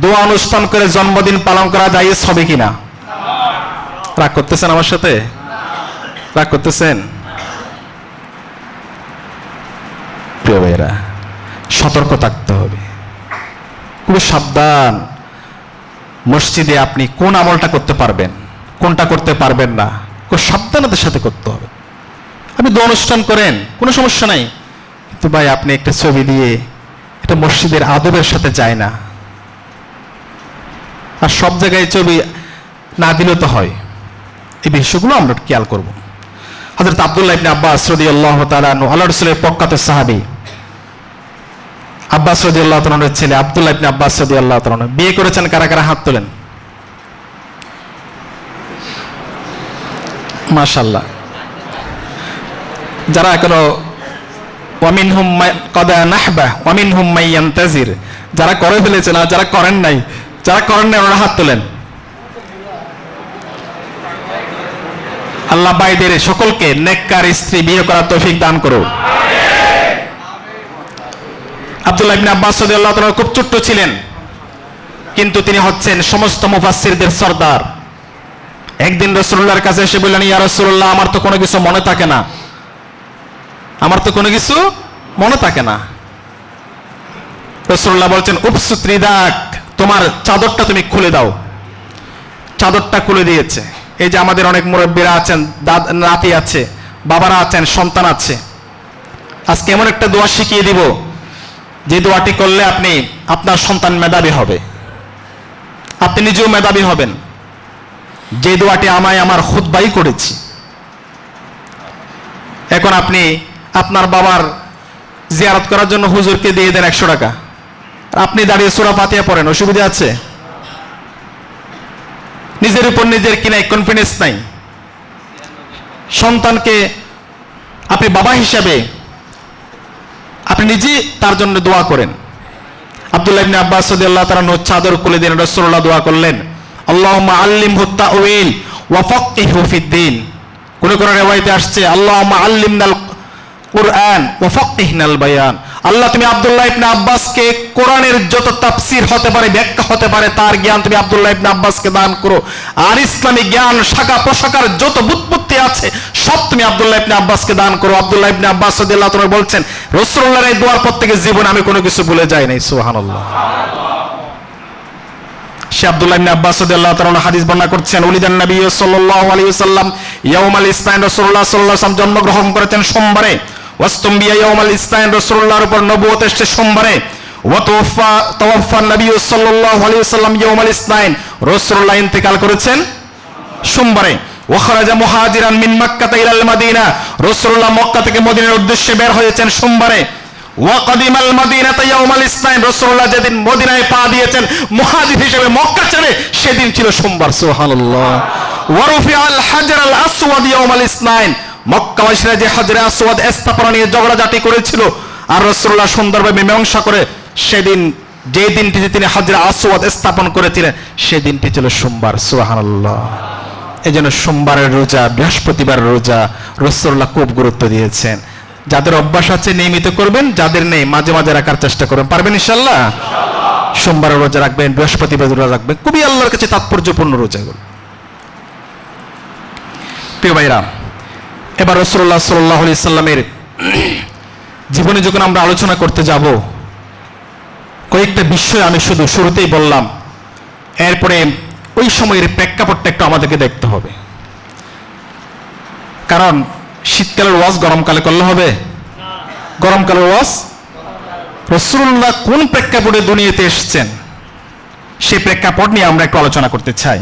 দোয়া অনুষ্ঠান করে জন্মদিন পালন করা জায়েজ হবে কিনা? রাগ করতেছেন আমার সাথে? রাগ করতেছেন? প্রিয় ভাইয়েরা, সতর্ক থাকতে হবে, খুবই সাবধান। মসজিদে আপনি কোন আমলটা করতে পারবেন, কোনটা করতে পারবেন না, খুব সাবধানতার সাথে করতে হবে। আপনি দোয়া অনুষ্ঠান করেন, কোনো সমস্যা নাই, কিন্তু ভাই আপনি একটা ছবি দিয়ে, এটা মসজিদের আদবের সাথে যায় না। আর সব জায়গায় ছবি না দিলেও তো হয়, এই বিষয়গুলো আমরা খেয়াল করব। হযরত আব্দুল্লাহ ইবনে আব্বাস রাদিয়াল্লাহু তাআলা আনহু, আল্লাহর রাসূলের প্রখ্যাত সাহাবী আব্বাস রাদিয়াল্লাহু তাআলা আনহুর ছেলে আব্দুল্লাহ ইবনে আব্বাস রাদিয়াল্লাহু তাআলা আনহু বিয়ে করেছেন। কারা কারা হাত তোলেন? মাশাআল্লাহ। যারা এখনো ওয়ামিনহুম কাদা নাহবা ওয়ামিনহুম মাইয়ান্তাজির, যারা করে ফেলেছেন আর যারা করেন নাই, ওনারা হাত তোলেন। আল্লাহ বাইদের সকলকে নেককার স্ত্রী বিয়ে করার তৌফিক দান করুন। আব্দুল্লাহ ইবনে আব্বাস রাদিয়াল্লাহু তাআলা খুব ছোট্ট ছিলেন, কিন্তু তিনি হচ্ছেন সমস্ত মুফাসসিরদের সরদার। একদিন রাসূলুল্লাহর কাছে এসে বললেন, ইয়া রাসূলুল্লাহ, আমার তো কোনো কিছু মনে থাকে না, রাসূলুল্লাহ বলছেন, উবসুত রিদাক, তোমার চাদরটা তুমি খুলে দাও। চাদরটা খুলে দিয়েছে। এই যে আমাদের অনেক মুরব্বীরা আছেন, নাতি আছে, বাবারা আছেন, সন্তান আছে, আজকে এমন একটা দোয়া শিখিয়ে দিব যে দোয়াটি করলে আপনি আপনার সন্তান মেধাবী হবে, আপনি নিজেও মেধাবী হবেন। যে দোয়াটি আমার খুতবাই করেছি। এখন আপনি আপনার বাবার জিয়ারত করার জন্য হুজুরকে দিয়ে দেন 100 টাকা, আপনি দাঁড়িয়ে সূরা ফাতিহা পড়েন, অসুবিধা আছে? নিজের উপর নিজের কি নাই, কনফিডেন্স নাই। সন্তানকে আপনি বাবা হিসাবে আপনি নিজে তার জন্য দোয়া করেন। আব্দুল্লাহ ইবনে আব্বাস রাদিয়াল্লাহু তাআলা আনহু চাদর খুলে দিলেন, রাসূলুল্লাহ দোয়া করলেন, আল্লাহুম্মা আল্লিমহু তাউইল ওয়া ফাক্কিহহু ফিদ্দীন। কোন কোন riwayate আসছে, আল্লাহুম্মা আল্লিমনাল কুরআন ওয়া ফাক্কিহনাল বায়ান। আল্লাহ, তুমি আব্দুল্লাহ ইবনে আব্বাসকে কোরআনের যত তাফসীর হতে পারে, ব্যাখ্যা হতে পারে, তার জ্ঞান তুমি আব্দুল্লাহ ইবনে আব্বাসকে দান করো। আর ইসলামিক জ্ঞান শাখা প্রশাখার যত বুৎপত্তি আছে সব তুমি আব্দুল্লাহ ইবনে আব্বাসকে দান করো। আব্দুল্লাহ ইবনে আব্বাস রাদিয়াল্লাহু তাআলা বলছেন, রাসূলুল্লাহর এই দোয়ার পর থেকে জীবনে আমি কোনো কিছু ভুলে যাই নাই। সুবহানাল্লাহ। সে আব্দুল্লাহ ইবনে আব্বাস রাদিয়াল্লাহু তাআলা হাদিস বর্ণনা করছেন, উলিদান নবী সাল্লাল্লাহু আলাইহি ওয়াসাল্লাম ইয়াউমাল ইসনাইন, রাসূলুল্লাহ সাল্লাল্লাহু আলাইহি ওয়াসাল্লাম জন্মগ্রহণ করেছেন সোমবারে। ওয়াসতুমবিয়া ইয়াউমাল ইসনাইন, রাসূলুল্লাহর উপর নবুয়ত এসেছে সোমবারে। ওয়া তাওয়াফা নবী সাল্লাল্লাহু আলাইহি ওয়াসাল্লাম ইয়াউমাল ইসনাইন, রাসূলুল্লাহ ইন্তেকাল করেছেন সোমবারে। ওয়া খারাজা মুহাজিরান মিন মক্কা ইলাল মদিনা, রাসূলুল্লাহ মক্কা থেকে মদিনার উদ্দেশ্যে বের হয়েছেন সোমবারে। ওয়া কাদিমাল মদিনাতা ইয়াউমাল ইসনাইন, রাসূলুল্লাহ যেদিন মদিনায় পা দিয়েছেন মুহাজির হিসেবে মক্কা ছেড়ে, সেদিন ছিল সোমবার। সুবহানাল্লাহ। ওয়া রুফিআল হাজারাল আসওয়াদ ইয়াউমাল ইসনাইন, মক্কাবাসীরা যে হাজরে আসওয়াদ স্থাপনা নিয়ে ঝগড়াঝাটি করেছিল আর রাসূলুল্লাহ সুন্দরভাবে মীমাংসা করে সেদিন, যে দিনটিতে তিনি হাজরে আসওয়াদ স্থাপন করেছিলেন সেই দিনটি ছিল সোমবার। সুবহানাল্লাহ। এই জন্য সোমবারের রোজা, বৃহস্পতিবারের রোজা রাসূলুল্লাহ খুব গুরুত্ব দিয়েছেন। যাদের অভ্যাস আছে নিয়মিত করবেন, যাদের নেই মাঝে মাঝে রাখার চেষ্টা করবেন। পারবেন ইনশাআল্লাহ? সোমবারের রোজা রাখবেন, বৃহস্পতিবার রোজা রাখবেন, খুবই আল্লাহর কাছে তাৎপর্যপূর্ণ রোজাগুলো। প্রিয় ভাইরা, এবার রাসূলুল্লাহ সাল্লাল্লাহু আলাইহি সাল্লামের জীবনে যখন আমরা আলোচনা করতে যাব, কয়েকটা বিষয় আমি শুধু শুরুতেই বললাম, এরপরে ওই সময়ের প্রেক্ষাপটটা একটু আমাদেরকে দেখতে হবে। কারণ শীতকালের ওয়াজ গরমকালে করলে হবে? গরমকালের ওয়াজ রাসূলুল্লাহ কোন প্রেক্ষাপটে দুনিয়াতে এসেছেন সেই প্রেক্ষাপট নিয়ে আমরা একটু আলোচনা করতে চাই।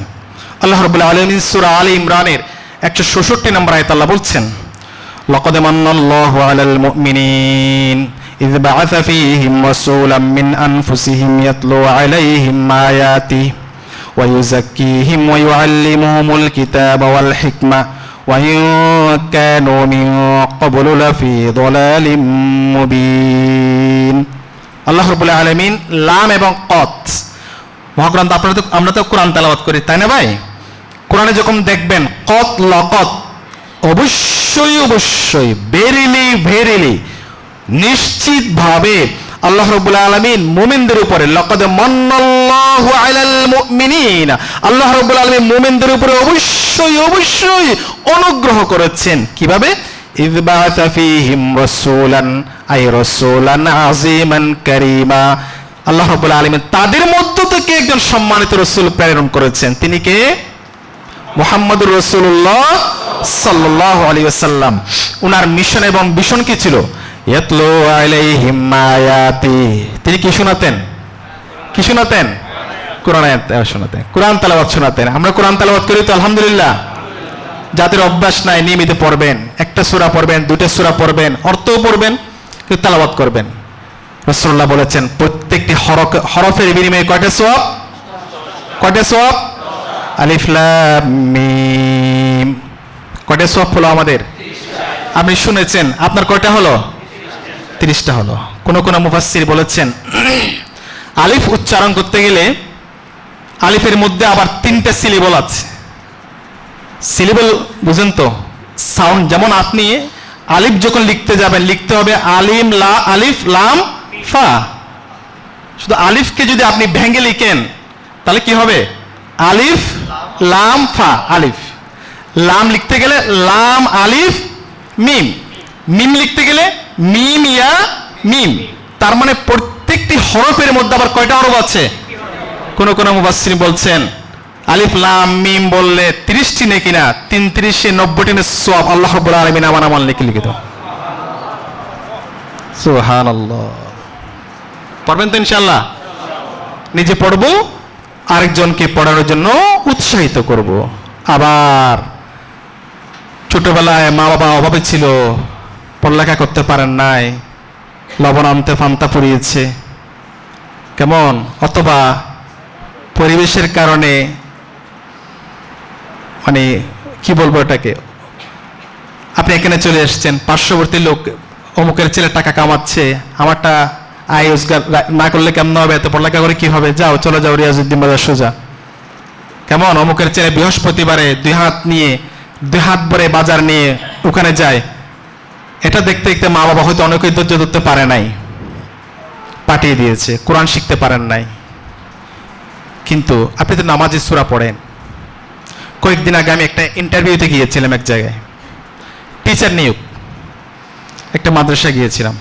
আল্লাহ রাব্বুল আলামিন সূরা আলে ইমরানের 166 নম্বর আয়াতে আল্লাহ বলছেন, লাকাদ মান্নাল্লাহু আলাল মুমিনিন ইয বা'আসা ফীহিম রাসূলাম মিন আনফুসিহিম ইয়াতলু আলাইহিম আয়াতিহি ওয়া ইউযাক্কিহিম ওয়া ইউআল্লিমুহুমুল কিতাবা ওয়াল হিকমা ওয়া ইন কানু মিন ক্বাবলু লাফী যালালিম মুবিন। আল্লাহ রাব্বুল আলামিন লাম এবং কত মহাগ্রন্থ, আমরা তো কোরআন তেলাওয়াত করি, তাই না ভাই? কোরআনে যখন দেখবেন কত লকত, অবশ্যই অবশ্যই, ভেরিলি ভেরিলি, নিশ্চিতভাবে আল্লাহ রাব্বুল আলামিন মুমিনদের উপরে, লাকাদ মান্নাল্লাহু আলাল মুমিনিন, আল্লাহ রাব্বুল আলামিন মুমিনদের উপরে অবশ্যই অবশ্যই অনুগ্রহ করেছেন। কিভাবে? ইয বা'আসা ফীহিম রাসূলান, আই রাসূলান আযীমান কারীমা, আল্লাহ রাব্বুল আলামিন তাদের মধ্য থেকে একজন সম্মানিত রাসূল প্রেরণ করেছেন। তিনি কে? মুহাম্মদুর রাসূলুল্লাহ সাল্লাল্লাহু আলাইহি ওয়াসাল্লাম। ওনার মিশন এবং ভিশন কি ছিল? ইয়াতলু আলাইহিম আয়াতি, তিনি কি শোনাতেন? কি শোনাতেন? কোরআন আয়াত শোনাতেন, কোরআন তেলাওয়াত শোনাতেন। আমরা কোরআন তেলাওয়াত করি তো আলহামদুলিল্লাহ। যাদের অভ্যাস নাই নিয়মিত পড়বেন, একটা সূরা পড়বেন, দুইটা সূরা পড়বেন, অর্থও পড়বেন, কিন্তু তেলাওয়াত করবেন। রাসূলুল্লাহ বলেছেন প্রত্যেকটি হরফের বিনিময়ে কয়টা সওয়াব? কয়টা সওয়াব? আলিফ লাম মিম। কয়টা সওয়াব হলো আমাদের? আপনি শুনেছেন, আপনার কয়টা হলো? 30টা হলো। কোন কোন মুফাসসির বলেছেন আলিফ উচ্চারণ করতে গেলে আলিফের মধ্যে আবার 3টা সিলেবল আছে। সিলেবল বুঝেন তো? সাউন্ড। যেমন আপনি আলিফ যখন লিখতে যাবেন, লিখতে হবে আলিফ লাম ফা। শুধু আলিফকে যদি আপনি ভেঙে লিখেন তাহলে কি হবে? আলিফ লাম ফা, আলিফ। লাম লিখতে গেলে লাম আলিফ মিম, মিম লিখতে গেলে মিম ইয়া মিম। তার মানে প্রত্যেকটি হরফের মধ্যে আবার কয়টা হরফ আছে? কোন কোন মুফাসসির বলছেন আলিফ লাম মিম বললে 30টি নেকি না, 33 90টি সওয়াব আল্লাহ রাব্বুল আলামিন আমার লিখে লিখিত। সুবহানাল্লাহ। পড়বেন তো ইনশাআল্লাহ? নিজে পড়বো, আরেকজনকে পড়ানোর জন্য উৎসাহিত করব। আবার ছোটবেলায় মা বাবা অভাবে ছিল, পড়ালেখা করতে পারেন নাই, লবণ আনতে ফান্তা পুড়িয়েছে, কেমন? অথবা পরিবেশের কারণে, মানে কি বলবো এটাকে, আপনি এখানে চলে এসেছেন, পার্শ্ববর্তী লোক অমুকের ছেলে টাকা কামাচ্ছে, আমারটা আয় রোজগার না করলে কেমন হবে? এত পড়ালেখা করে কি হবে? যাও, চলে যাও রিয়াজউদ্দিন বাজার সোজা। কেমন? অমুকের ছেলে বৃহস্পতিবারে 2 হাত নিয়ে, 2 হাত ভরে বাজার নিয়ে ওখানে যায়। এটা দেখতে দেখতে মা বাবা হয়তো অনেকেই ধৈর্য ধরতে পারে নাই, পাঠিয়ে দিয়েছে, কোরআন শিখতে পারেন নাই। কিন্তু আপনি তো নামাজি সূরা পড়েন। কয়েকদিন আগে আমি একটা ইন্টারভিউতে গিয়েছিলাম এক জায়গায়, টিচার নিয়োগ, একটা মাদ্রাসায় গিয়েছিলাম।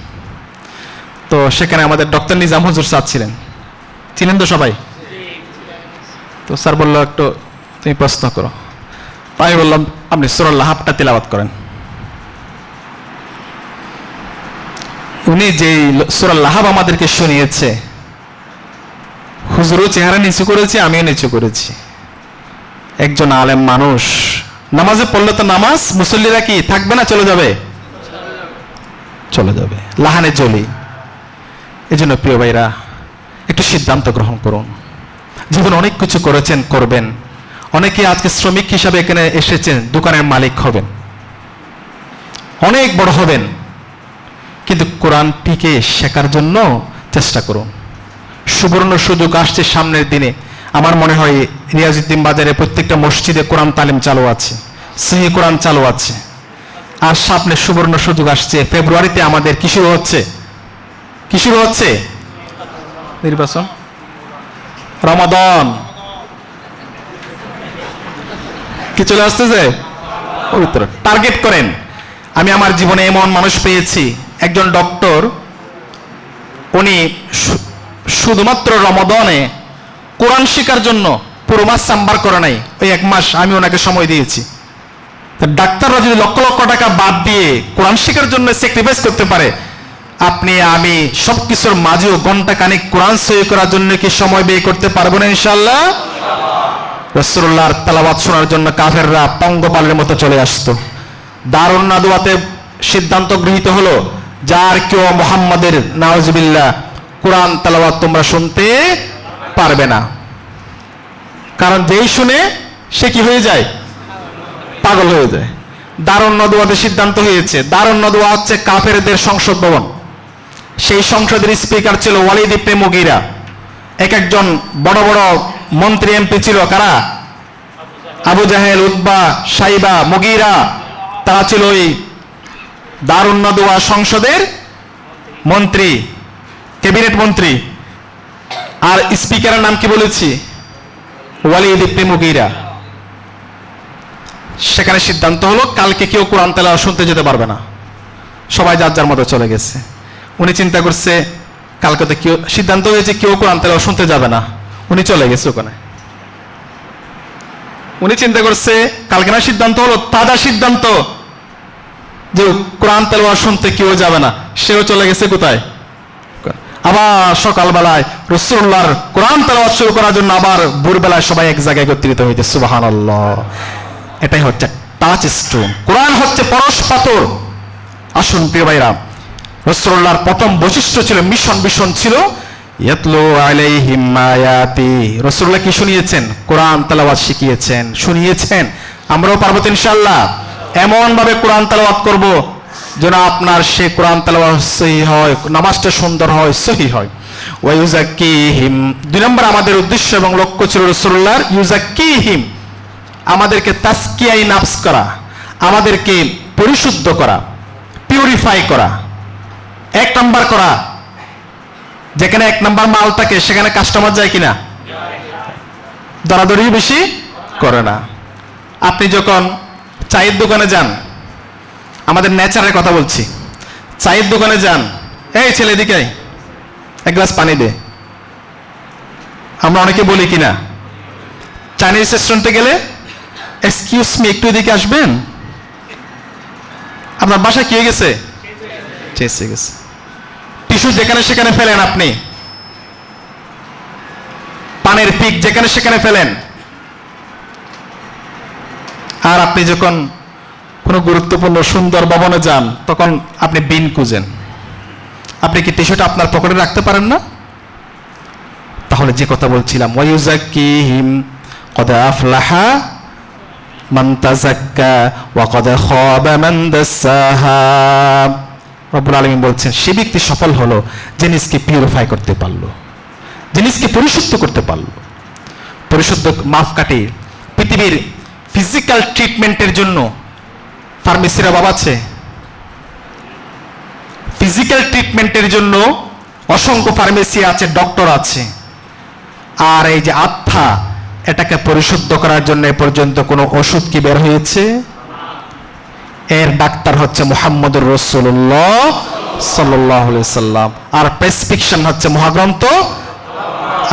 তো সেখানে আমাদের ডক্টর নিজাম হুজুর স্যার ছিলেন, ছিলেন তো সবাই? তো স্যার বললো একটু তুমি প্রশ্ন করো। তাই বললাম আপনি সূরা লাহাবটা তিলাওয়াত করেন। উনি যে সূরা লাহাব আমাদেরকে শুনিয়েছে, হুজুরও চেহারা নিচু করেছে, আমিও নিচু করেছি। একজন আলেম মানুষ নামাজে পড়লে তো নামাজ, মুসল্লিরা কি থাকবে না? চলে যাবে, চলে যাবে, লাহানে জ্বলি। এই জন্য প্রিয় ভাইরা, একটু সিদ্ধান্ত গ্রহণ করুন। জীবনে অনেক কিছু করেছেন, করবেন। অনেকে আজকে শ্রমিক হিসাবে এখানে এসেছেন, দোকানের মালিক হবেন। অনেক বড় হবেন, কিন্তু কোরআনটিকে শেখার জন্য চেষ্টা করুন। সুবর্ণ সুযোগ আসছে সামনের দিনে। আমার মনে হয় রিয়াজউদ্দিন বাজারে প্রত্যেকটা মসজিদে কোরআন তালিম চালু আছে, সহিহ কোরআন চালু আছে। আর সামনে সুবর্ণ সুযোগ আসছে, ফেব্রুয়ারিতে আমাদের কি শুরু হচ্ছে? কি শুরু হচ্ছে? নির্বাচন, রমাদান কি চলে আসতেছে। পবিত্র টার্গেট করেন। আমি আমার জীবনে এমন মানুষ পেয়েছি, একজন ডক্টর, উনি শুধুমাত্র রমাদানে কোরআন শেখার জন্য পুরো মাস সাম্বার করে নাই, ওই 1 মাস আমি ওনাকে সময় দিয়েছি। ডাক্তাররা যদি লক্ষ লক্ষ টাকা বাদ দিয়ে কোরআন শেখার জন্য স্যাক্রিফাইস করতে পারে, আপনি আমি সবকিছুর মাঝেও ঘন্টা খানিক কোরআন সহি করার জন্য কি সময় ব্যয় করতে পারবো না ইনশাআল্লাহ? রাসূলুল্লাহর তেলাওয়াত শোনার জন্য কাফেররা পঙ্গপালের মতো চলে আসতো। দারুন নাদওয়াতে সিদ্ধান্ত গৃহীত হলো, যার কেউ মুহাম্মাদের নাউজুবিল্লাহ কোরআন তেলাওয়াত তোমরা শুনতে পারবে না। কারণ যেই শুনে সে কি হয়ে যায়? পাগল হয়ে যায়। দারুন নাদওয়াতে সিদ্ধান্ত হয়েছে, দারুন নাদওয়া হচ্ছে কাফেরদের সংসদ ভবন। সেই সংসদের স্পিকার ছিল ওয়ালিদ ইবনে মুগীরা। এক একজন বড় বড় মন্ত্রী এমপি ছিল। কারা? আবু জাহেল, উতবা, সাইবা, মুগীরা, তারা ছিল ওই দারুন নাদওয়া সংসদের মন্ত্রী, ক্যাবিনেট মন্ত্রী। আর স্পিকারের নাম কি বলেছি? ওয়ালিদ ইবনে মুগীরা। সেখানে সিদ্ধান্ত হলো কালকে কেউ কোরআন তেলাওয়াত শুনতে যেতে পারবে না, সবাই যার যার মতো চলে গেছে। উনি চিন্তা করছে কালকে তো কেউ, সিদ্ধান্ত হয়েছে কেউ কোরআন তেলাওয়াত শুনতে যাবে না, উনি চলে গেছে ওখানে। উনি চিন্তা করছে কালকে না সিদ্ধান্ত হলো, তাজা সিদ্ধান্ত যে কোরআন তেলাওয়াত শুনতে কেউ যাবে না, সেও চলে গেছে কোথায়? আবার সকালবেলায় রাসূলুল্লাহর কোরআন তেলাওয়াত শুরু করার জন্য আবার ভোরবেলায় সবাই এক জায়গায় একত্রিত হয়েছে। সুবহানাল্লাহ। এটাই হচ্ছে টাচ স্টোন। কোরআন হচ্ছে পরশ পাথর। আসুন প্রিয় ভাইরা, রাসূলুল্লাহর প্রথম বৈশিষ্ট্য ছিল, মিশন ছিল ইয়াতলু আলাইহিম আয়াতি। রাসূলুল্লাহ কি শুনিয়েছেন? কোরআন তেলাওয়াত শিখিয়েছেন, শুনিয়েছেন। আমরাও পারবো ইনশাআল্লাহ। এমন ভাবে কোরআন তেলাওয়াত করব যেন আপনার সে কোরআন তেলাওয়াত সহিহ হয়, নামাজটা সুন্দর হয়, সহিহ হয়। ওয়া ইউযাক্কিহিম। 2 নম্বর আমাদের উদ্দেশ্য এবং লক্ষ্য ছিল রাসূলুল্লাহর ইউযাক্কিহিম, আমাদেরকে তাজকিয়ায়ে নাফস করা, আমাদেরকে পরিশুদ্ধ করা, পিউরিফাই করা, 1 নাম্বার করা। যেখানে 1 নাম্বার মাল থাকে সেখানে কাস্টমার যায় কিনা? দরাদরি বেশি করে না। আপনি যখন চায়ের দোকানে যান, আমাদের নেচারের কথা বলছি, চায়ের দোকানে যান, এই ছেলে এদিকে আয়, 1 গ্লাস পানি দে। আমরা অনেকে বলি কিনা? চাইনিজ রেস্টুরেন্টে গেলে এক্সকিউজ মি, একটু এদিকে আসবেন? আপনার বাসায় কি হয়ে গেছে? চেঁচে গেছে। টিস্যু যেখানে সেখানে ফেলেন, আপনি পানের পিক যেখানে সেখানে ফেলেন। আর আপনি যখন কোনো গুরুত্বপূর্ণ সুন্দর ভবনে যান, তখন আপনি বিন খুঁজেন। আপনি কি টিস্যুটা আপনার পকেটে রাখতে পারেন না? তাহলে যে কথা বলছিলাম, ওয়া ইউযাক্কিহিম ক্বাদ আফলাহা মান তাযাক্কা ওয়া ক্বাদ খাবা মান দাসাহা। রব্বুল আলামিন বলছেন, সে ব্যক্তি সফল হলো যে নিজকে পিউরিফাই করতে পারলো, যে নিজকে পরিশুদ্ধ করতে পারলো। পরিশুদ্ধ মাপকাঠি। পৃথিবীর ফিজিক্যাল ট্রিটমেন্টের জন্য ফার্মেসির অভাব আছে? ফিজিক্যাল ট্রিটমেন্টের জন্য অসংখ্য ফার্মেসি আছে, ডক্টর আছে। আর এই যে আত্মা, এটাকে পরিশুদ্ধ করার জন্য এ পর্যন্ত কোনো ওষুধ কি বের হয়েছে? এর ডাক্তার হচ্ছে মুহাম্মদুর রাসূলুল্লাহ সাল্লাল্লাহু আলাইহি সাল্লাম। আর প্রেসক্রিপশন হচ্ছে মহাগ্রন্থ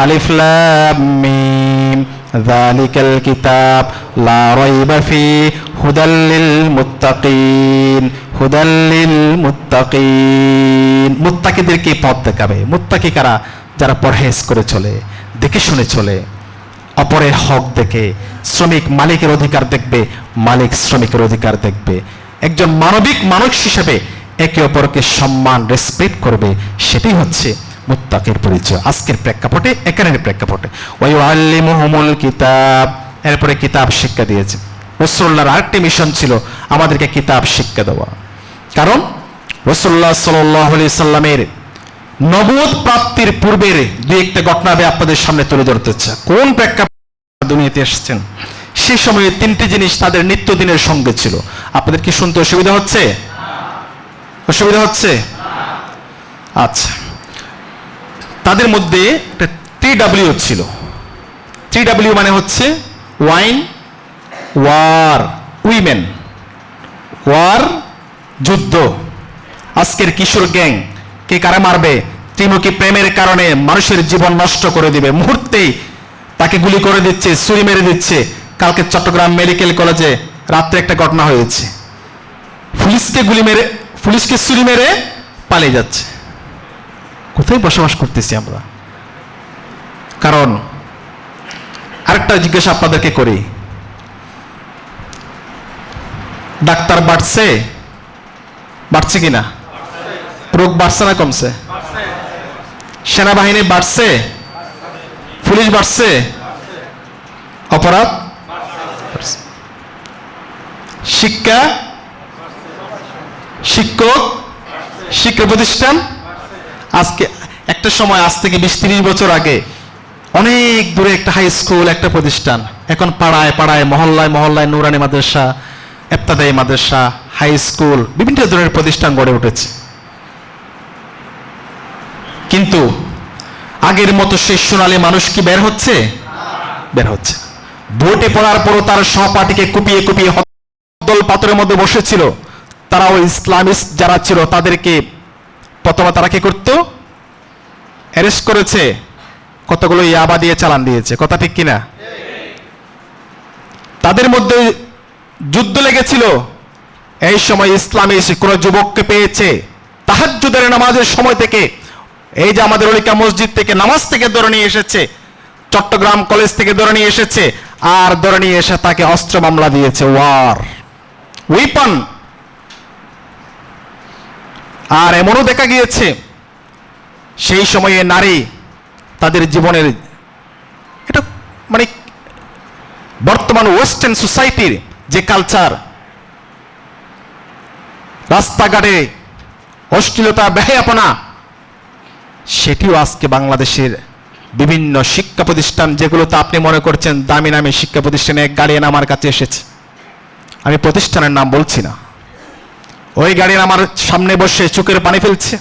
আলিফ লাম মিম যালিকাল কিতাব লা রাইবা ফি হুদাল লিল মুত্তাকিন, হুদাল লিল মুত্তাকিন। মুত্তাকিদেরকে পথ দেখাবে। মুত্তাকি কারা? যারা পরহেজ করে চলে, দেখে শুনে চলে, অপরের হক দেখে। শ্রমিক মালিকের অধিকার দেখবে, মালিক শ্রমিকের অধিকার দেখবে। একজন মানবিক মানুষ হিসেবে একে অপরকে সম্মান, রেসপেক্ট করবে। সেটাই হচ্ছে মুত্তাকির পরিচয় আজকের প্রেক্ষাপটে, এখানের প্রেক্ষাপটে। ওয়া ইউআল্লিমুহুমুল কিতাব। এরপরে কিতাব শিক্ষা দিয়েছে। রাসূলুল্লাহর আরেকটি মিশন ছিল আমাদেরকে কিতাব শিক্ষা দেওয়া। কারণ রাসূলুল্লাহ সাল্লাল্লাহু আলাইহি সাল্লামের নবুয়ত প্রাপ্তির পূর্বের দুই একটা ঘটনা আমি আপনাদের সামনে তুলে ধরতে চাই। কোন প্রেক্ষাপটে দুনিয়াতে এসেছেন, সেই সময়ে তিনটি জিনিস তাদের নিত্যদিনের সঙ্গে ছিল। আপনাদের কি শুনতে অসুবিধা হচ্ছে? অসুবিধা হচ্ছে? আচ্ছা, তাদের মধ্যে একটা TW ছিল। TW মানে হচ্ছে ওয়াইন, ওয়ার, উইমেন। ওয়ার যুদ্ধ। আজকের কিশোর গ্যাং কে কারা মারবে, ত্রিমুখী প্রেমের কারণে মানুষের জীবন নষ্ট করে দিবে, মুহূর্তেই তাকে গুলি করে দিচ্ছে, ছুরি মেরে দিচ্ছে। কালকে চট্টগ্রাম মেডিকেল কলেজে রাত্রে একটা ঘটনা হয়েছে, পুলিশকে ছুরি মেরে পালিয়ে যাচ্ছে। কোথায় বসবাস করতেছি আমরা? কারণ আরেকটা জিজ্ঞাসা আপনাদেরকে করি, ডাক্তার বাড়ছে কিনা? রোগ বাড়ছে না কমছে? সেনাবাহিনী বাড়ছে? পুলিশ বাড়ছে? অপরাধ? শিক্ষক, শিক্ষা প্রতিষ্ঠান আজকে একটা সময়, আজ থেকে 20-30 বছর আগে অনেক দূরে একটা হাই স্কুল, একটা প্রতিষ্ঠান। এখন পাড়ায় পাড়ায়, মহল্লায় মহল্লায় নুরানি মাদ্রাসা, ইবতেদায়ী মাদ্রাসা, হাই স্কুল, বিভিন্ন ধরনের প্রতিষ্ঠান গড়ে উঠেছে। কিন্তু আগের মতো সেই সোনালী মানুষ কি বের হচ্ছে? বের হচ্ছে। ভোটে পড়ার পরও তার সহপাঠীকে কুপিয়ে কুপিয়ে হদ্দল পাথরের মধ্যে বসেছিল। তারা ওই ইসলামিস্ট যারা ছিল তাদেরকে প্রথমে তারা কি করতো? অ্যারেস্ট করেছে, কতগুলো ইয়াবা দিয়ে চালান দিয়েছে। কথা ঠিক কিনা? তাদের মধ্যে যুদ্ধ লেগেছিল। এই সময় ইসলামী কোন যুবককে পেয়েছে তাহাজ্জুদের নামাজের সময় থেকে, এই যে আমাদের অলিকা মসজিদ থেকে নামাজ থেকে ধরে নিয়ে এসেছে, চট্টগ্রাম কলেজ থেকে ধরে নিয়ে এসেছে, আর ধরে নিয়ে এসে তাকে অস্ত্র মামলা দিয়েছে, ওয়ার, উইপন। আর এমনও দেখা গিয়েছে সেই সময়ে নারী তাদের জীবনের, এটা মানে বর্তমান ওয়েস্টার্ন সোসাইটির যে কালচার, রাস্তাঘাটে অশ্লীলতা, বেহায়াপনা, সেটিও আজকে বাংলাদেশের বিভিন্ন শিক্ষা প্রতিষ্ঠান, যেগুলোতে আপনি মনে করছেন দামি নামে শিক্ষা প্রতিষ্ঠানে, এক গার্ডিয়ান আমার কাছে এসেছে, আমি প্রতিষ্ঠানের নাম বলছি না, ওই গার্ডিয়ান আমার সামনে বসে চোখের পানি ফেলছে।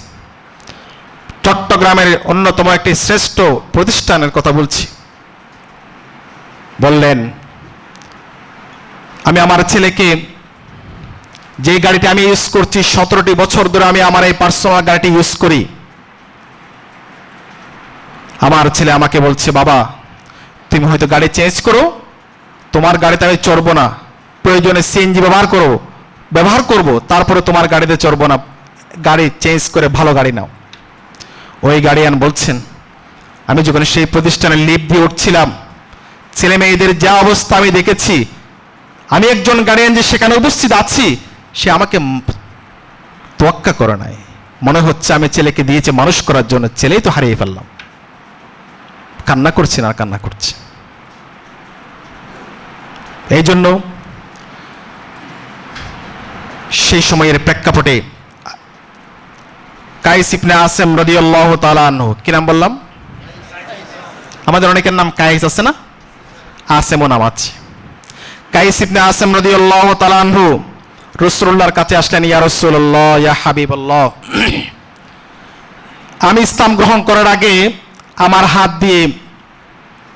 চট্টগ্রামের অন্যতম একটি শ্রেষ্ঠ প্রতিষ্ঠানের কথা বলছি। বললেন, আমি আমার ছেলেকে, যে গাড়িটি আমি ইউজ করছি 17টি বছর ধরে, আমি আমার এই পার্সোনাল গাড়িটি ইউজ করি। আমার ছেলে আমাকে বলছে, বাবা তুমি হয়তো গাড়ি চেঞ্জ করো, তোমার গাড়িতে আমি চড়বো না, প্রয়োজনে সিএনজি ব্যবহার করব, তারপরে তোমার গাড়িতে চড়বো না, গাড়ি চেঞ্জ করে ভালো গাড়ি নাও। ওই গার্ডিয়ান বলছেন, আমি যখন সেই প্রতিষ্ঠানে লিফট দিয়ে উঠছিলাম, ছেলে মেয়েদের যা অবস্থা আমি দেখেছি, আমি একজন গার্ডিয়ান যে সেখানে উপস্থিত আছি, সে আমাকে তোয়াক্কা করে নাই। মনে হচ্ছে আমি ছেলেকে দিয়েছি মানুষ করার জন্য, ছেলেই তো হারিয়ে ফেললাম। কান্না করছি না, কান্না করছি। এই জন্য সেই সময়ের প্রেক্ষাপটে কায়েস ইবনে আসেম রাদিয়াল্লাহু তাআলা আনহু, কি নাম বললাম? আমাদের অনেকের নাম কায়েস আছে না? আসেমও নাম আছে। কায়েস ইবনে আসেম রাদিয়াল্লাহু তাআলা আনহু রাসূলুল্লাহর কাছে আসলেন, ইয়া রাসূলুল্লাহ, ইয়া হাবিবাল্লাহ, আমি ইসলাম গ্রহণ করার আগে আমার হাত দিয়ে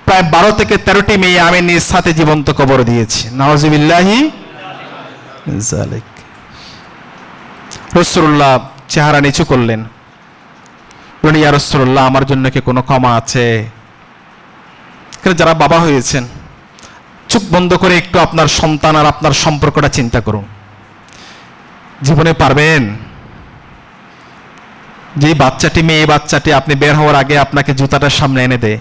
প্রায় 12 থেকে 13টি মেয়ে আমি নিজ হাতে জীবন্ত কবর দিয়েছি। নাউযুবিল্লাহি মিন যালিক। রাসূলুল্লাহ চেহারা নিচু করলেন, বলেন, ইয়া রাসূলুল্লাহ, আমার জন্য কি কোনো ক্ষমা আছে? যারা বাবা হয়েছেন, চোখ বন্ধ করে একটু আপনার সন্তান আর আপনার সম্পর্কটা চিন্তা করুন। জীবনে পারবেন যে বাচ্চাটি, মেয়ে বাচ্চাটি আপনি বের হওয়ার আগে আপনাকে জুতাটার সামনে এনে দেয়,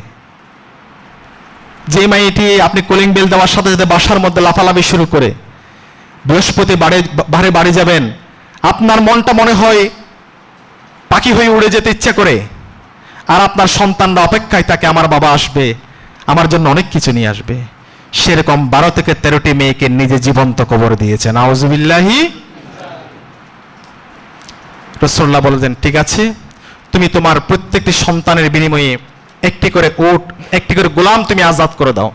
যে মেয়েটি আপনি কলিং বেল দেওয়ার সাথে সাথে বাসার মধ্যে লাফালাফি শুরু করে, বৃহস্পতিবারে বাড়ি যাবেন, আপনার মনটা মনে হয় পাখি হয়ে উড়ে যেতে ইচ্ছা করে, আর আপনার সন্তানরা অপেক্ষায় থাকে, আমার বাবা আসবে, আমার জন্য অনেক কিছু নিয়ে আসবে। সেরকম 12 থেকে 13টি মেয়েকে নিজে জীবন্ত কবর দিয়েছে। নাউযুবিল্লাহি। রাসূলুল্লাহ বললেন, ঠিক আছে, তুমি তোমার প্রত্যেকটি সন্তানের বিনিময়ে একটি করে উট, একটি করে গোলাম তুমি আজাদ করে দাও।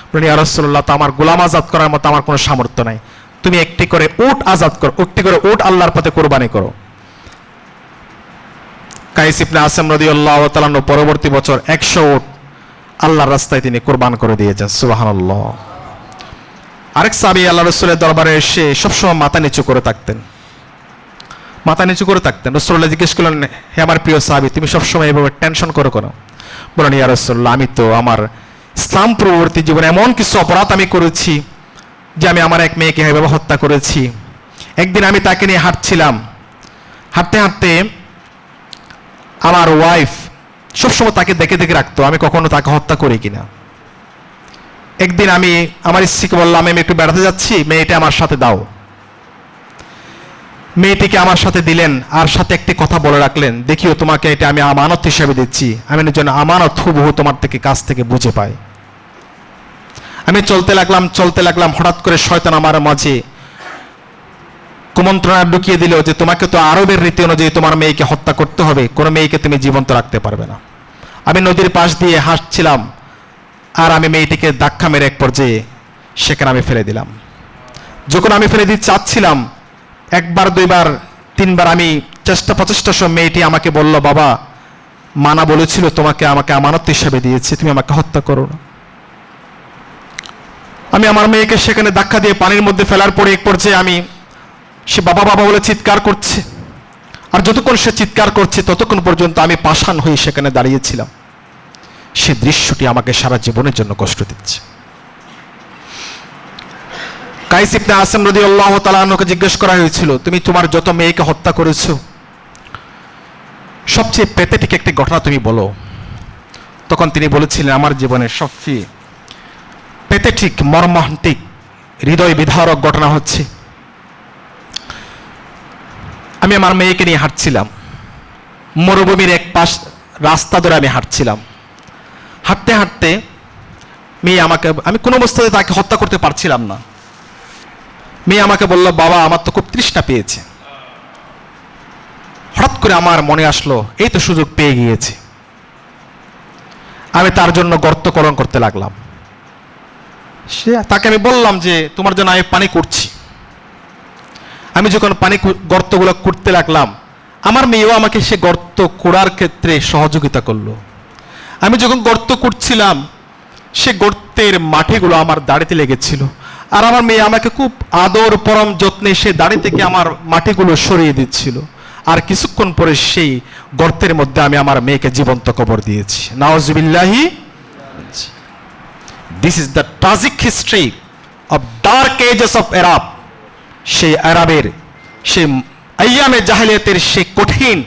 বলেন, ইয়া রাসূলুল্লাহ, তো আমার গোলাম আজাদ করার মতো আমার কোনো সামর্থ্য নাই, তুমি একটি করে উট আজাদ করো, একটি করে উট আল্লাহর পথে কোরবানি করো। কায়েস ইবনে আসিম রাদিয়াল্লাহু তাআলা পরবর্তী বছর 100 উট আল্লাহর রাস্তায় তিনি কোরবান করে দিয়েছেন। সুবহানাল্লাহ। আরেক সাহাবী আল্লাহ রাসূলের দরবারে এসে সবসময় মাথা নিচু করে থাকতেন, মাথা নিচু করে থাকতেন। রাসূলুল্লাহ জিজ্ঞেস করলেন, হে আমার প্রিয় সাহাবী, তুমি সবসময় এভাবে টেনশন করো কেন? বলেন, ইয়া রাসূলুল্লাহ, আমি তো আমার ইসলাম পূর্ববর্তী জীবনে এমন কিছু অপরাধ আমি করেছি যে আমি আমার এক মেয়েকে এভাবে হত্যা করেছি। একদিন আমি তাকে নিয়ে হাঁটছিলাম, হাঁটতে হাঁটতে আমার ওয়াইফ সবসময় তাকে দেখে দেখে রাখতো আমি কখনো তাকে হত্যা করি কিনা। একদিন আমি আমার স্ত্রীকে বললাম, আমি একটু বেড়াতে যাচ্ছি, মেয়েটা আমার সাথে দাও। মেয়েটিকে আমার সাথে দিলেন, আর সাথে একটি কথা বলে রাখলেন, দেখিও তোমাকে এটা আমি আমানত হিসেবে দিচ্ছি, আমি যেন আমানত হুবহু তোমার থেকে কাছ থেকে বুঝে পাই। আমি চলতে লাগলাম, হঠাৎ করে শয়তান আমার মাঝে কুমন্ত্রণা ঢুকিয়ে দিল যে তোমাকে তো আরবের রীতি অনুযায়ী তোমার মেয়েকে হত্যা করতে হবে, কোনো মেয়েকে তুমি জীবন্ত রাখতে পারবে না। আমি নদীর পাশ দিয়ে হাঁটছিলাম, আর আমি মেয়েটিকে ধাক্কা মেরে এক পর্যায়ে সেখানে আমি ফেলে দিলাম। যখন আমি ফেলে দিতে চাচ্ছিলাম, একবার, দুইবার, তিনবার আমি প্রচেষ্টার সময় মেয়েটি আমাকে বলল, বাবা, মানা বলেছিল তোমাকে, আমাকে আমানত হিসেবে দিয়েছে, তুমি আমাকে হত্যা করো না। আমি আমার মেয়েকে সেখানে ধাক্কা দিয়ে পানির মধ্যে ফেলার পরে এক পর্যায়ে আমি, সে বাবা বাবা বলে চিৎকার করছে, আর যতক্ষণ সে চিৎকার করছে ততক্ষণ পর্যন্ত আমি পাষাণ হয়ে সেখানে দাঁড়িয়েছিলাম। সে দৃশ্যটি আমাকে সারা জীবনের জন্য কষ্ট দিচ্ছে। কায়েস ইবনে আসিম রাদিয়াল্লাহু তাআলা আনহুকে জিজ্ঞেস করা হয়েছিল, তুমি তোমার যত মেয়েকে হত্যা করেছো সবচেয়ে প্যাথেটিক একটি ঘটনা তুমি বলো। তখন তিনি বলেছিলেন, আমার জীবনের সবচেয়ে প্যাথেটিক, মর্মান্তিক, হৃদয় বিদারক ঘটনা হচ্ছে, আমি আমার মেয়েকে নিয়ে হাঁটছিলাম, মরুভূমির এক পাশ রাস্তা ধরে আমি হাঁটছিলাম। হাঁটতে হাঁটতে মেয়ে আমাকে, আমি কোনো অবস্থাতে তাকে হত্যা করতে পারছিলাম না। মেয়ে আমাকে বলল, বাবা, আমার তো খুব তৃষ্ণা পেয়েছে। হঠাৎ করে আমার মনে আসলো, এই তো সুযোগ পেয়ে গিয়েছে। আমি তার জন্য গর্ত খনন করতে লাগলাম। তাকে আমি বললাম যে তোমার জন্য আমি পানি করছি। আমি যখন গর্তগুলো করতে লাগলাম, আমার মেয়েও আমাকে সে গর্ত করার ক্ষেত্রে সহযোগিতা করলো। আমি যখন গর্ত করছিলাম, সে গর্তের মাটিগুলো আমার দাড়িতে লেগেছিল, আর আমার মেয়ে আমাকে খুব আদর পরম যত্নে সে দাড়ি থেকে আমার মাটিগুলো সরিয়ে দিচ্ছিল। আর কিছুক্ষণ পরে সেই গর্তের মধ্যে আমি আমার মেয়েকে জীবন্ত কবর দিয়েছি। নাউজুবিল্লাহি। This is the tragic history of dark ages of Arab. সেই আরবের, সেই আইয়ামে জাহেলিয়াতের সেই কঠিন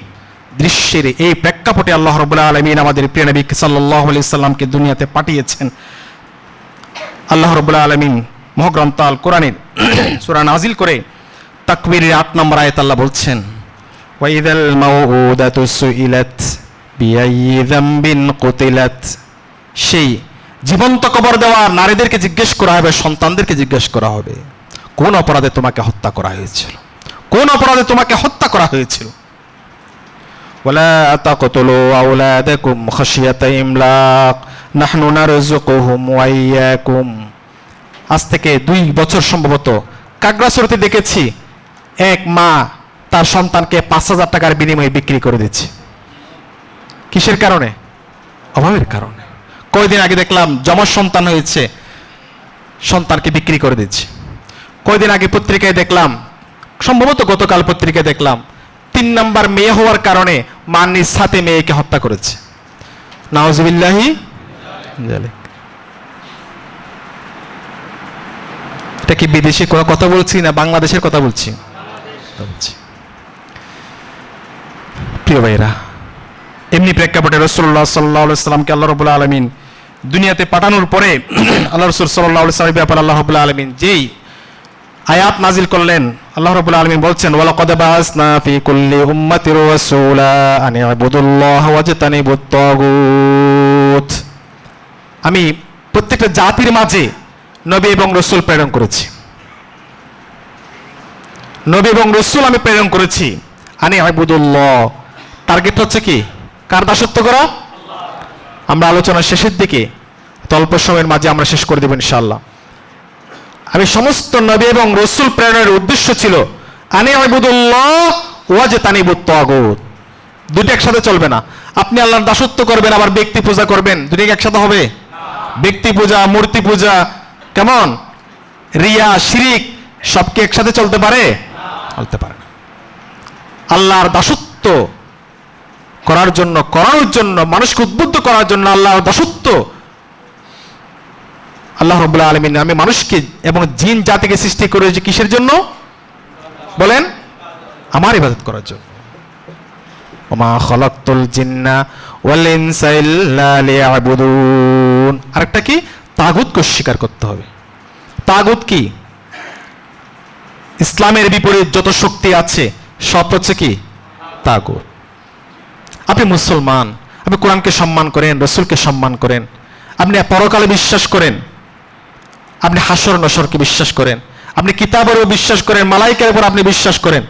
দৃশ্যের এই প্রেক্ষাপটে আল্লাহ রাব্বুল আলামিন আমাদের প্রিয় নবী সাল্লাল্লাহু আলাইহি সাল্লামকে দুনিয়াতে পাঠিয়েছেন। আল্লাহ রাব্বুল আলামিন মহাগ্রন্থ আল কোরআনের সূরা নাজিল করে তাকবীরের 8 নম্বর আয়াত আল্লাহ বলছেন, ওয়া ইযাল মাউউদাতু সুইলাত বিআইয়ি যামবিন কুতিলাত। সেই জীবন্ত কবর দেওয়া নারীদেরকে জিজ্ঞেস করা হবে, সন্তানদেরকে জিজ্ঞেস করা হবে, কোন অপরাধে তোমাকে হত্যা করা হয়েছিল, কোন অপরাধে তোমাকে হত্যা করা হয়েছিল। ওয়ালা তাকতুলু আওলাদাকুম খাশিয়াতা ইমলাক নাহনু নারযুকুহুম ওয়া ইয়্যাকুম। আজ থেকে 2 বছর সম্ভবত কাগড়াছড়িতে দেখেছি এক মা তার সন্তানকে 5,000 টাকার বিনিময়ে বিক্রি করে দিচ্ছে। কিসের কারণে? অভাবের কারণে। কয়েকদিন আগে দেখলাম যমজ সন্তান হয়েছে, সন্তানকে বিক্রি করে দিচ্ছে। কয়েকদিন আগে পত্রিকায় দেখলাম, সম্ভবত গতকাল পত্রিকায় দেখলাম, 3 নাম্বার মেয়ে হওয়ার কারণে মা নিজ সাথে মেয়েকে হত্যা করেছে। নাউজুবিল্লাহি। এটা কি বিদেশি কোনো কথা বলছি না বাংলাদেশের কথা বলছি? প্রিয় ভাইরা, এমনি প্রেক্ষাপটে রাসূলুল্লাহ সাল্লাল্লাহু আলাইহি সাল্লামকে আল্লাহ রাব্বুল আলামিন দুনিয়াতে পাঠানোর পরে আল্লাহ রাসূল সাল্লাল্লাহু আলাইহি সাল্লামের ব্যাপারে আল্লাহ রাব্বুল আলামিন যেই আয়াত নাজিল করলেন, আল্লাহ রাব্বুল আলামিন বলছেন, ওয়া লাকাদ বাআসনা ফি কুল্লি উম্মাতির রাসূলা আন ইবুদুল্লাহ ওয়াজতানিবুত তাগুত। আমি প্রত্যেকটা জাতির মাঝে নবী এবং রাসূল প্রেরণ করেছি, নবী এবং রাসূল আমি প্রেরণ করেছি। আনি ইবুদুল্লাহ, টার্গেট হচ্ছে কি? কার দাসত্ব করা? আমরা আলোচনার শেষের দিকে অল্প সময়ের মাঝে আমরা শেষ করে দেব ইনশাআল্লাহ। আমি সমস্ত নবী এবং রাসূল প্রেরণের উদ্দেশ্য ছিল আনি ইবুদুল্লাহ ওয়াজতানিবুত তাগুত। দুটো একসাথে চলবে না। আপনি আল্লাহর দাসত্ব করবেন আবার ব্যক্তি পূজা করবেন, দুটো কি একসাথে হবে? ব্যক্তি পূজা, মূর্তি পূজা, কেমন রিয়া, শিরিক সব কি একসাথে চলতে পারে? চলতে পারে না। আল্লাহর দাসত্ব করার জন্য, করানোর জন্য, মানুষকে উদ্বুদ্ধ করার জন্য আল্লাহর দাসত্ব আল্লাহ রাব্বুল আলামিন আমি মানুষকে এবং জিন জাতিকে সৃষ্টি করেছি কিসের জন্য বলেন? আমার ইবাদত করার জন্য। ওমা খালাকতুল জিন্না ওয়াল ইনসা ইল্লা লিয়াবুদুন। আরেকটা কি? তাগুতকে স্বীকার করতে হবে। তাগুত কি? ইসলামের বিপরীত যত শক্তি আছে সব হচ্ছে কি? তাগুত। আপনি মুসলমান, আপনি কোরআনকে সম্মান করেন, রাসূলকে সম্মান করেন, আপনি পরকালে বিশ্বাস করেন, আপনি হাসর নসরকে বিশ্বাস করেন, আপনি কিতাবেরও বিশ্বাস করেন, মালাইকার উপর আপনি বিশ্বাস করেন,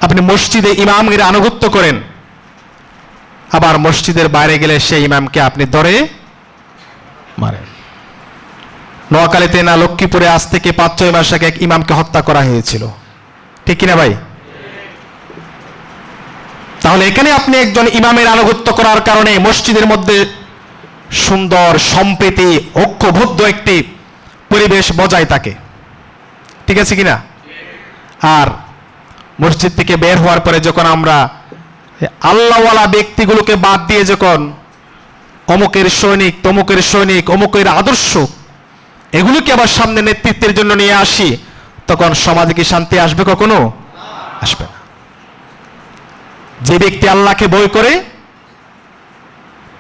আপনি মসজিদে ইমামের আনুগত্য করেন, আবার মসজিদের বাইরে গেলে সেই ইমামকে আপনি ধরে মারেন। নোয়াখালীতে না লক্ষ্মীপুরে আজ থেকে 5-6 মাস আগে এক ইমামকে হত্যা করা হয়েছিল, ঠিক কিনা ভাই? তাহলে এখানে আপনি একজন ইমামের আনুগত্য করার কারণে মসজিদের মধ্যে সুন্দর সম্প্রীতি ঐক্যবদ্ধ একটি পরিবেশ বজায় থাকে, ঠিক আছে কিনা? আর মসজিদ থেকে বের হওয়ার পরে যখন আমরা আল্লাহওয়ালা ব্যক্তিগুলোকে বাদ দিয়ে যখন অমুকের সৈনিক, তমুকের সৈনিক, অমুকের আদর্শ এগুলোকে আবার সামনে নেতৃত্বের জন্য নিয়ে আসি, তখন সমাজে কি শান্তি আসবে? কখনো আসবে না। যে ব্যক্তি আল্লাহকে ভয় করে,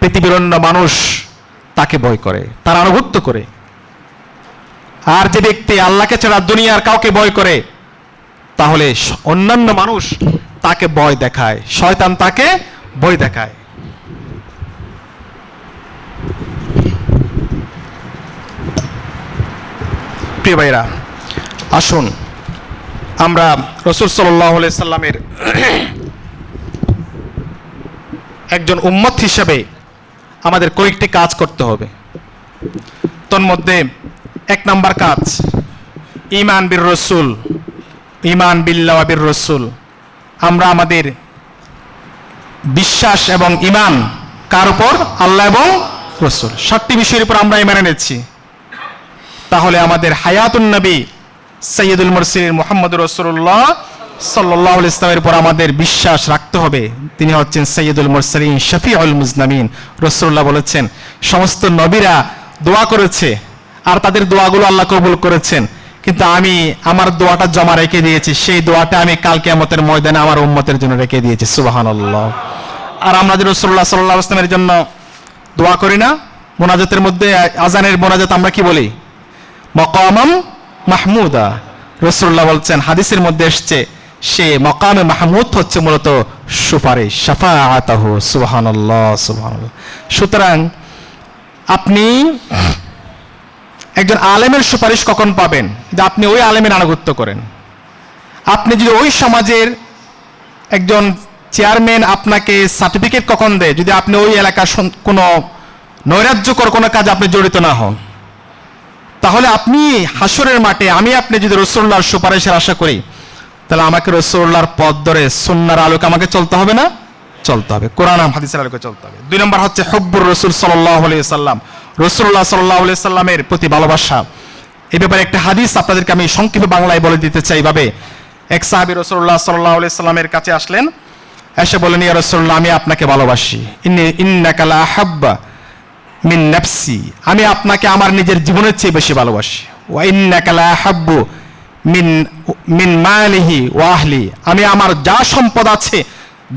পৃথিবীর অন্য মানুষ তাকে ভয় করে, তার আনুগত্য করে। আর যে ব্যক্তি আল্লাহকে ছাড়া দুনিয়ার কাউকে ভয় করে, তাহলে অন্যান্য মানুষ তাকে ভয় দেখায়, শয়তান তাকে ভয় দেখায়। প্রিয় ভাইরা, আসুন আমরা রাসূল সাল্লাল্লাহু আলাইহি সাল্লামের একজন উম্মত হিসেবে আমাদের কয়েকটি কাজ করতে হবে। তন্মধ্যে 1 নাম্বার কাজ ঈমান বির রাসূল, ঈমান বিল্লাহ ওয়া বির রাসূল। আমরা আমাদের বিশ্বাস এবং ঈমান কার উপর? আল্লাহ এবং রাসূল। 7টি বিষয়ের উপর আমরা ঈমান এনেছি। তাহলে আমাদের হায়াতুন নবী সাইয়্যিদুল মুরসালিন মুহাম্মদুর রাসূলুল্লাহ সাল্লাল্লাহু আলাইহি ওয়াসাল্লামের উপর আমাদের বিশ্বাস রাখতে হবে। তিনি হচ্ছেন সাইয়্যিদুল মুরসালিন, শফিউল মুজনামিন। রাসূলুল্লাহ বলেছেন সমস্ত নবীরা দোয়া করেছে আর তাদের দোয়াগুলো আল্লাহ কবুল করেছেন, কিন্তু আমি আমার দোয়াটা জমা রেখে দিয়েছি, সেই দোয়াটা আমি কাল কিয়ামতের ময়দানে আমার উম্মতের জন্য রেখে দিয়েছি। সুবহানাল্লাহ। আর আমরা যে রাসূলুল্লাহ সাল্লাল্লাহু আলাইহি ওয়াসাল্লামের জন্য দোয়া করি না, মোনাজাতের মধ্যে আজানের মোনাজাত আমরা কি বলি? মাকামাম মাহমুদা। রাসূলুল্লাহ বলছেন, হাদিসের মধ্যে এসেছে সে মাকামে মাহমুদ হচ্ছে মূলত সুপারিশ, শাফাআতাহু। সুবহানাল্লাহ, সুবহানাল্লাহ। সুতরাং আপনি একজন আলেমের সুপারিশ কখন পাবেন? যে আপনি ওই আলেমের আনুগত্য করেন। আপনি যদি ওই সমাজের একজন চেয়ারম্যান আপনাকে সার্টিফিকেট কখন দেয়? যদি আপনি ওই এলাকার কোনো নৈরাজ্যকর কোনো কাজে আপনি জড়িত না হন। তাহলে আপনি হাসরের মাঠে আমি আপনি যদি রাসূলুল্লাহর সুপারিশের আশা করি, তাহলে আমাকে রাসূলুল্লাহর পথ ধরে সুন্নাহর আলোকে আমাকে চলতে হবে না? চলতে হবে, কোরআন আর হাদিসের আলোকে চলতে হবে। 2 নম্বর হচ্ছে হুব্বুর রাসূল সাল্লাল্লাহু আলাইহি ওয়াসাল্লাম, রাসূলুল্লাহ সাল্লাল্লাহু আলাইহি ওয়াসাল্লামের প্রতি ভালোবাসা। এই ব্যাপারে একটা হাদিস আপনাদেরকে আমি সংক্ষেপে বাংলায় বলে দিতে চাই। ভাবে এক সাহাবী রাসূলুল্লাহ সাল্লাল্লাহু আলাইহি ওয়াসাল্লামের কাছে আসলেন, এসে বলেন, ইয়া রাসূলুল্লাহ, আমি আপনাকে ভালোবাসি। ইন্নাকা লা হাব্বা মিন নাফসি, আমি আপনাকে আমার নিজের জীবনের চেয়ে বেশি ভালোবাসি। ওয়া ইন্নাকা লা হাব্বু মিন মালিহি ওয়া আহলি, আমি আমার যা সম্পদ আছে,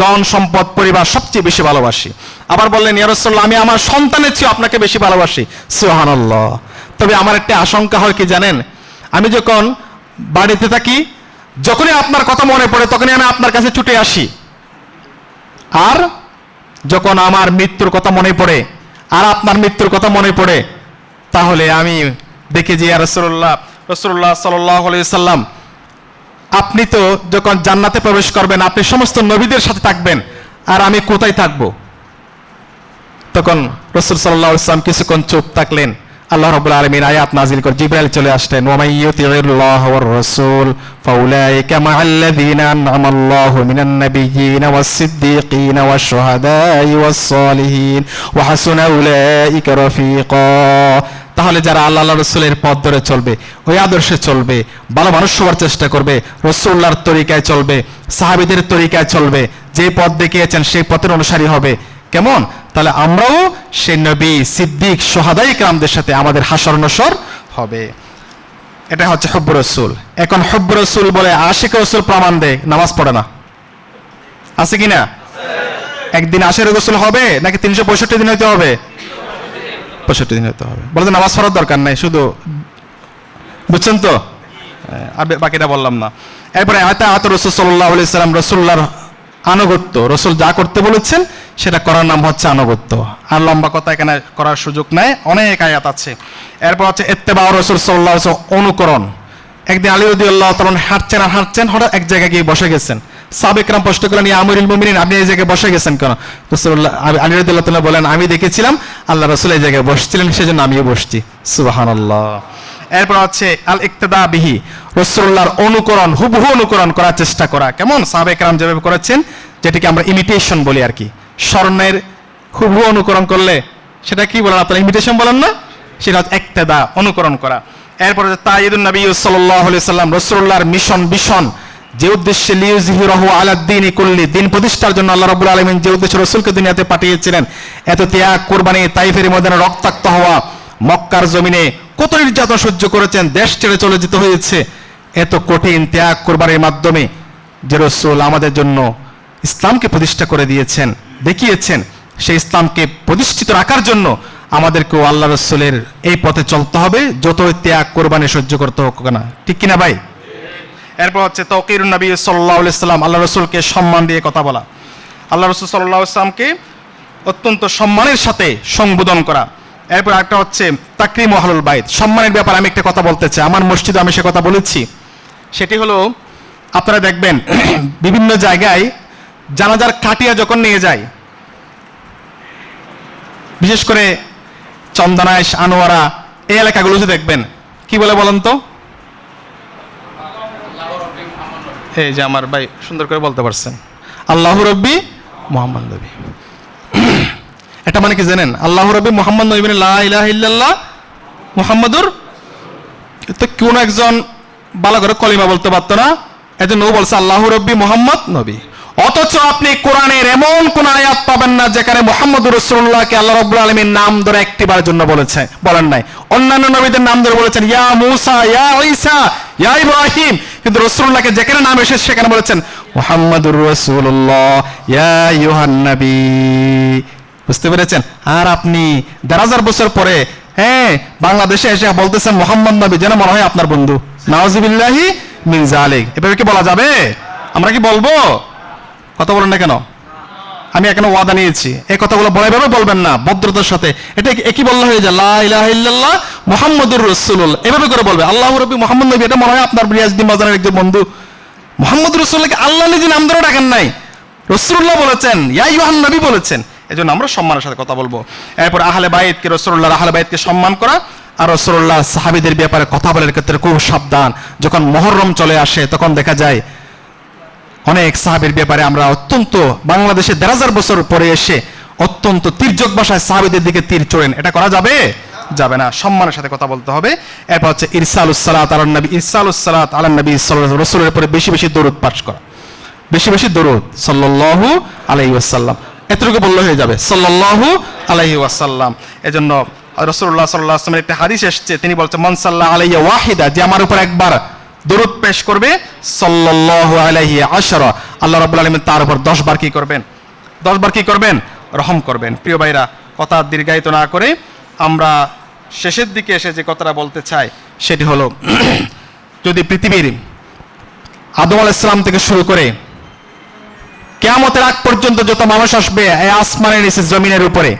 ধন সম্পদ, পরিবার সবচেয়ে বেশি ভালোবাসি। আবার বললেন, ইয়া রাসূলুল্লাহ, আমি আমার সন্তানের চেয়ে আপনাকে বেশি ভালোবাসি। সুবহানাল্লাহ। তবে আমার একটা আশঙ্কা হয় কি জানেন? আমি যখন বাড়িতে থাকি, যখনই আপনার কথা মনে পড়ে তখনই আমি আপনার কাছে ছুটে আসি, আর যখন আমার মৃত্যুর কথা মনে পড়ে আর আপনার মৃত্যুর কথা মনে পড়ে, তাহলে আমি দেখি যে রাসূলুল্লাহ সাল্লাল্লাহু আলাইহি ওয়াসাল্লাম আপনি তো যখন জান্নাতে প্রবেশ করবেন আপনি সমস্ত নবীদের সাথে থাকবেন, আর আমি কোথায় থাকব? তখন রাসূল সাল্লাল্লাহু আলাইহি ওয়াসাল্লাম কিছুক্ষণ চুপ থাকলেন। আল্লাহ রাব্বুল আলামিন আয়াত নাযিল করে জিবরাইল চলে আসলেন, ওয়া মান ইউতিউল্লাহ ওয়ার রাসূল ফাউলাইকা মাআল্লাযীনা আন'আমাল্লাহু মিনান নাবিয়্যিনা ওয়াস-সিদ্দীকিনা ওয়াশ-শুহাদা'i ওয়াস-সালিহিন ওয়া হাসুনা উলাইকা রাফীকা। তাহলে যারা আল্লাহ রাসূলের পথ ধরে চলবে, ওই আদর্শে চলবে, ভালো মানুষ হওয়ার চেষ্টা করবে, রাসূলুল্লাহর তরিকায় চলবে, সাহাবীদের তরিকায় চলবে, যে পথ দেখিয়েছেন সেই পথের অনুসারী হবে, কেমন? তাহলে আমরাও সেই নবী, সিদ্দিক, শুহাদায়ে কেরামদের সাথে আমাদের হাসর নসর হবে। এটা হচ্ছে হুব্বুর রাসূল। এখন হুব্বুর রাসূল বলে আশিক রাসূল প্রমাণ দেয়, নামাজ পড়ে না, আছে কিনা? একদিন আশিক রাসূল হবে নাকি 365 দিন হইতে হবে? 65 দিন হইতে হবে। বলতে নামাজ পড়ার দরকার নাই, শুধু, বুঝছেন তো? আর বাকিটা বললাম না। এরপরে আত রাসূল সাল্লাল্লাহু আলাইহি সাল্লাম, রাসূলুল্লাহর আনুগত্য, রাসূল যা করতে বলেছেন সেটা করার নাম হচ্ছে আনুগত্য। আর লম্বা কথা এখানে করার সুযোগ নাই, অনেক আয়াত আছে। এরপর হচ্ছে ইত্তেবা রাসূল সাল্লাল্লাহু আলাইহি ওয়াসাল্লাম, অনুকরণ। একদিন আলী রাদিয়াল্লাহু তাআলা হাঁটছেন, হঠাৎ এক জায়গায় গিয়ে বসে গেছেন। সাহাবায়ে কেরাম প্রশ্ন করলেন, ইয়া আমিরুল মুমিনিন, আপনি এই জায়গায় বসে গেছেন কেন? রাসূলুল্লাহ আলী রাদিয়াল্লাহু তাআলা বলেন, আমি দেখেছিলাম আল্লাহ রাসূল এই জায়গায় বসছিলেন, সেজন্য আমিও বসছি। সুবহানাল্লাহ। এরপর হচ্ছে আল ইক্তিদা বিহি, রাসূলুল্লাহর অনুকরণ, হুবহু অনুকরণ করার চেষ্টা করা। কেমন? সাহাবায়ে কেরাম যেভাবে করেছেন, যেটাকে আমরা ইমিটেশন বলি আর কি। স্বর্ণের হুবহু অনুকরণ করলে সেটা কি বলেন আপনারা? ইমিটেশন বলেন না? সেটা হচ্ছে ইক্তিদা, অনুকরণ করা। এরপরে তাইয়িদুন নবী সাল্লাল্লাহু আলাইহি সাল্লাম, রাসূলুল্লাহর মিশন, বিশন, যে উদ্দেশ্যে লিইয়ুযহিরাহু আলাদ-দীনি কুল্লি, দিন প্রতিষ্ঠার জন্য আল্লাহ রাব্বুল আলামিন যে উদ্দেশ্যে রাসূলকে দুনিয়াতে পাঠিয়েছিলেন, এত ত্যাগ, কুরবানি, তাইফের ময়দানে রক্তাক্ত হওয়া, মক্কার জমিনে কত নির্যাতন সহ্য করেছেন, দেশ ছেড়ে চলে যেতে হয়েছে, এত কঠিন ত্যাগ কুরবানির মাধ্যমে যে রাসূল আমাদের জন্য ইসলামকে প্রতিষ্ঠা করে দিয়েছেন, দেখিয়েছেন, সেই ইসলামকে প্রতিষ্ঠিত রাখার জন্য আমাদেরকেও আল্লাহ রাসূলের এই পথে চলতে হবে, যত ত্যাগ কোরবানি সহ্য করতে হোক না, ঠিক কিনা ভাই? এরপর হচ্ছে তাওকিরুন নবী সাল্লাল্লাহু আলাইহি সাল্লাম, আল্লাহ রাসূলকে সম্মান দিয়ে কথা বলা, আল্লাহ রাসূল সাল্লাল্লাহু আলাইহি সাল্লামকে অত্যন্ত সম্মানের সাথে সম্বোধন করা। এরপর একটা হচ্ছে তাকরিম আহলুল বাইত, সম্মানের ব্যাপারে আমি একটা কথা বলতে চাই, আমার মসজিদে আমি সে কথা বলেছি। সেটি হলো, আপনারা দেখবেন বিভিন্ন জায়গায় জানাজার খাটিয়া যখন নিয়ে যায়, বিশেষ করে চন্দনাইশ, আনোয়ারা, এই এলাকাগুলোতে দেখবেন কি বলে বলেন তো? এই যে আমার ভাই সুন্দর করে বলতে পারছেন, আল্লাহু রাব্বি মুহাম্মদ নবী। এটা মানে কি জানেন? আল্লাহু রাব্বি মুহাম্মদ নবী মানে লা ইলাহা ইল্লাল্লাহ মুহাম্মাদুর। তো কোন একজন ভালো করে কলিমা বলতে পারতো না, এজন্য ও বলছে আল্লাহু রাব্বি মুহাম্মদ নবী। অথচ আপনি কোরআনের এমন কোন আয়াত পাবেন না যেখানে মুহাম্মদুর রাসূলুল্লাহকে আল্লাহ রাব্বুল আলামিন নাম ধরে একটিবারের জন্য বলেন নাই। অন্যান্য নবীদের নাম ধরে বলেছেন ইয়া মূসা, ইয়া ঈসা, ইয়া ইব্রাহিম, কিন্তু রাসূলুল্লাহকে যেখানে নাম এসেছে সেখানে বলেছেন মুহাম্মদুর রাসূলুল্লাহ ইয়া আইয়ুহান নবী। বুঝতে পেরেছেন? আর আপনি ১,০০০ বছর পরে বাংলাদেশে এসে বলতেছেন মুহাম্মদ নবী, যেন মনে হয় আপনার বন্ধু। নাউযুবিল্লাহি মিন যালিক। এভাবে কি বলা যাবে? আমরা কি বলবো? কথা বলেন না কেন? আমি এখানে ওয়াদা নিয়েছি, এই কথাগুলো বড়ভাবে বলবেন না, ভদ্রতার সাথে। এটা একই বললে হয়ে যায় লা ইলাহা ইল্লাল্লাহ মুহাম্মাদুর রাসূলুল্লাহ, এভাবে করে বলবে। আল্লাহু রাব্বি মুহাম্মদ নবী, এটা মনে হয় আপনার রিয়াজউদ্দিন মাজারের একজন বন্ধু। মুহাম্মদুর রাসূলুল্লাহকে আল্লাহ নিজে নাম ধরে ডাকেন নাই, রাসূলুল্লাহ বলেছেন, ইয়া আইয়ুহান নবী বলেছেন। এজন্য আমরা সম্মানের সাথে কথা বলবো। এরপর আহলে বাইতকে, রাসূলুল্লাহর আহলে বাইতকে সম্মান করা, আর রাসূলুল্লাহ সাহাবীদের ব্যাপারে কথা বলার ক্ষেত্রে খুব সাবধান। যখন মুহররম চলে আসে তখন দেখা যায় অনেক সাহাবীর ব্যাপারে আমরা অত্যন্ত, বাংলাদেশে ১,০০০ বছর পরে এসে অত্যন্ত তির্যক ভাষায় সাহাবীদের দিকে তীর ছোড়েন, এটা করা যাবে? যাবে না। সম্মানের সাথে কথা বলতে হবে। এরপর হচ্ছে ইরসালুস সালাত আলান নবী, ইরসালুস সালাত আলান নবী সাল্লাল্লাহু আলাইহি ওয়াসাল্লাম, রাসূলের উপরে বেশি বেশি দরুদ পাঠ করা, বেশি বেশি দরুদ সাল্লাল্লাহু আলাইহি ওয়াসাল্লাম, এতটুকু বললে হয়ে যাবে সাল্লাল্লাহু আলাইহি ওয়াসাল্লাম। এজন্য রাসূলুল্লাহ সাল্লাল্লাহু আলাইহি ওয়াসাল্লামের একটা হাদিস এসেছে, তিনি বলছেন মান সাল্লা আলাইহি ওয়াহিদা, যে আমার উপর একবার দরুদ পেশ করবে, সাল্লাল্লাহু আলাইহি আশরা, আল্লাহ রাব্বুল আলামিন তার উপর 10 বার কি করবেন? 10 বার কি করবেন? রহম করবেন। প্রিয় ভাইরা, কথা দীর্ঘায়িত না করে আমরা শেষের দিকে এসে যে কথাটা বলতে চাই সেটি হলো, যদি পৃথিবীর আদম আলাইহিস সালাম থেকে শুরু করে কিয়ামতের আগ পর্যন্ত যত মানুষ আসবে এই আসমানের নিচে জমিনের উপরে,